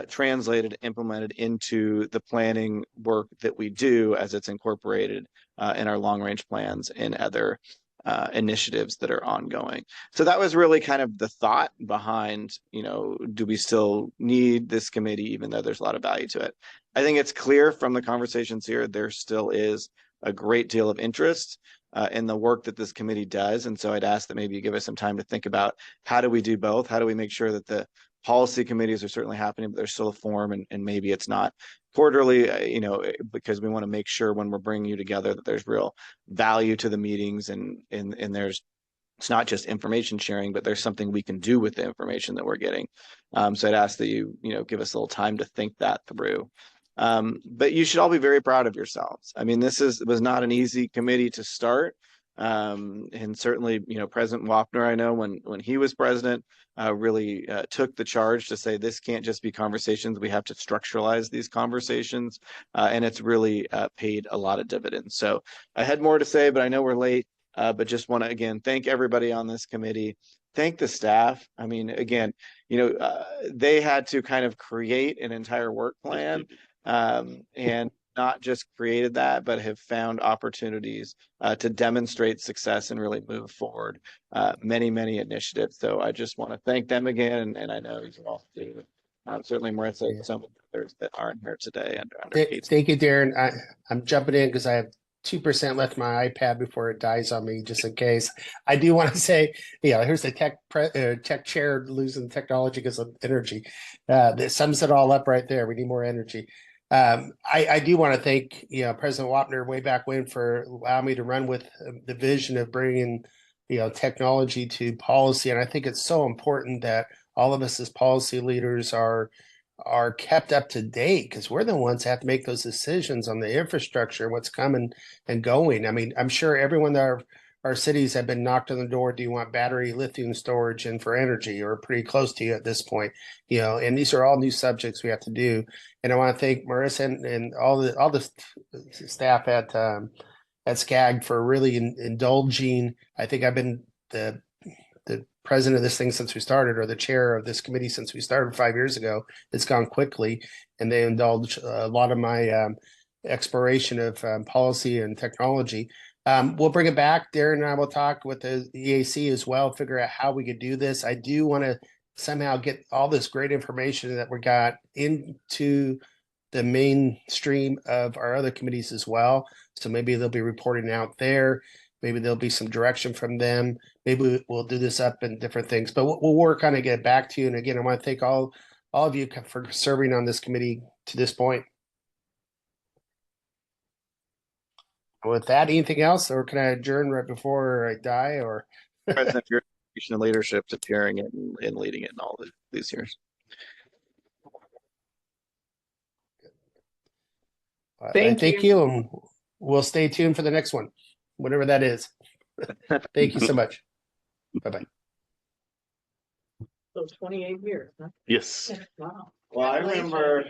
translated, implemented into the planning work that we do as it's incorporated in our long-range plans and other initiatives that are ongoing. So that was really kind of the thought behind, do we still need this committee, even though there's a lot of value to it? I think it's clear from the conversations here, there still is a great deal of interest in the work that this committee does. And so I'd ask that maybe you give us some time to think about how do we do both? How do we make sure that the policy committees are certainly happening, but there's still a form, and maybe it's not quarterly, because we want to make sure when we're bringing you together that there's real value to the meetings, and it's not just information sharing, but there's something we can do with the information that we're getting. So I'd ask that you give us a little time to think that through. But you should all be very proud of yourselves. I mean, this was not an easy committee to start. And certainly, President Wapner, I know when he was president, really took the charge to say this can't just be conversations. We have to structuralize these conversations, and it's really paid a lot of dividends. So I had more to say, but I know we're late. But just want to again thank everybody on this committee. Thank the staff. I mean, again, they had to kind of create an entire work plan, and not just created that, but have found opportunities to demonstrate success and really move forward many, many initiatives. So I just want to thank them again, and I know you all do. Certainly Marissa and some others that aren't here today. Thank you, Darren. I'm jumping in because I have 2% left my iPad before it dies on me, just in case. I do want to say, here's the tech chair losing technology because of energy. That sums it all up right there. We need more energy. I do want to thank President Wapner way back when for allowing me to run with the vision of bringing technology to policy. And I think it's so important that all of us as policy leaders are kept up to date, because we're the ones that have to make those decisions on the infrastructure, what's coming and going. I mean, I'm sure everyone that our cities have been knocked on the door. Do you want battery lithium storage and for energy, or pretty close to you at this point? And these are all new subjects we have to do. And I want to thank Marissa and all the staff at SCAG for really indulging. I think I've been the president of this thing since we started, or the chair of this committee since we started 5 years ago. It's gone quickly, and they indulge a lot of my exploration of policy and technology. We'll bring it back. Darren and I will talk with the EAC as well, figure out how we could do this. I do want to somehow get all this great information that we got into the mainstream of our other committees as well. So maybe they'll be reporting out there. Maybe there'll be some direction from them. Maybe we'll do this up in different things, but we'll work on it, get back to you. And again, I want to thank all of you for serving on this committee to this point. With that, anything else, or can I adjourn right before I die? Or President, your leadership to chairing it and leading it in all these years. Thank you, and we'll stay tuned for the next one, whatever that is. Thank you so much. Bye-bye. So 28 years, huh? Yes. Wow. Well, I remember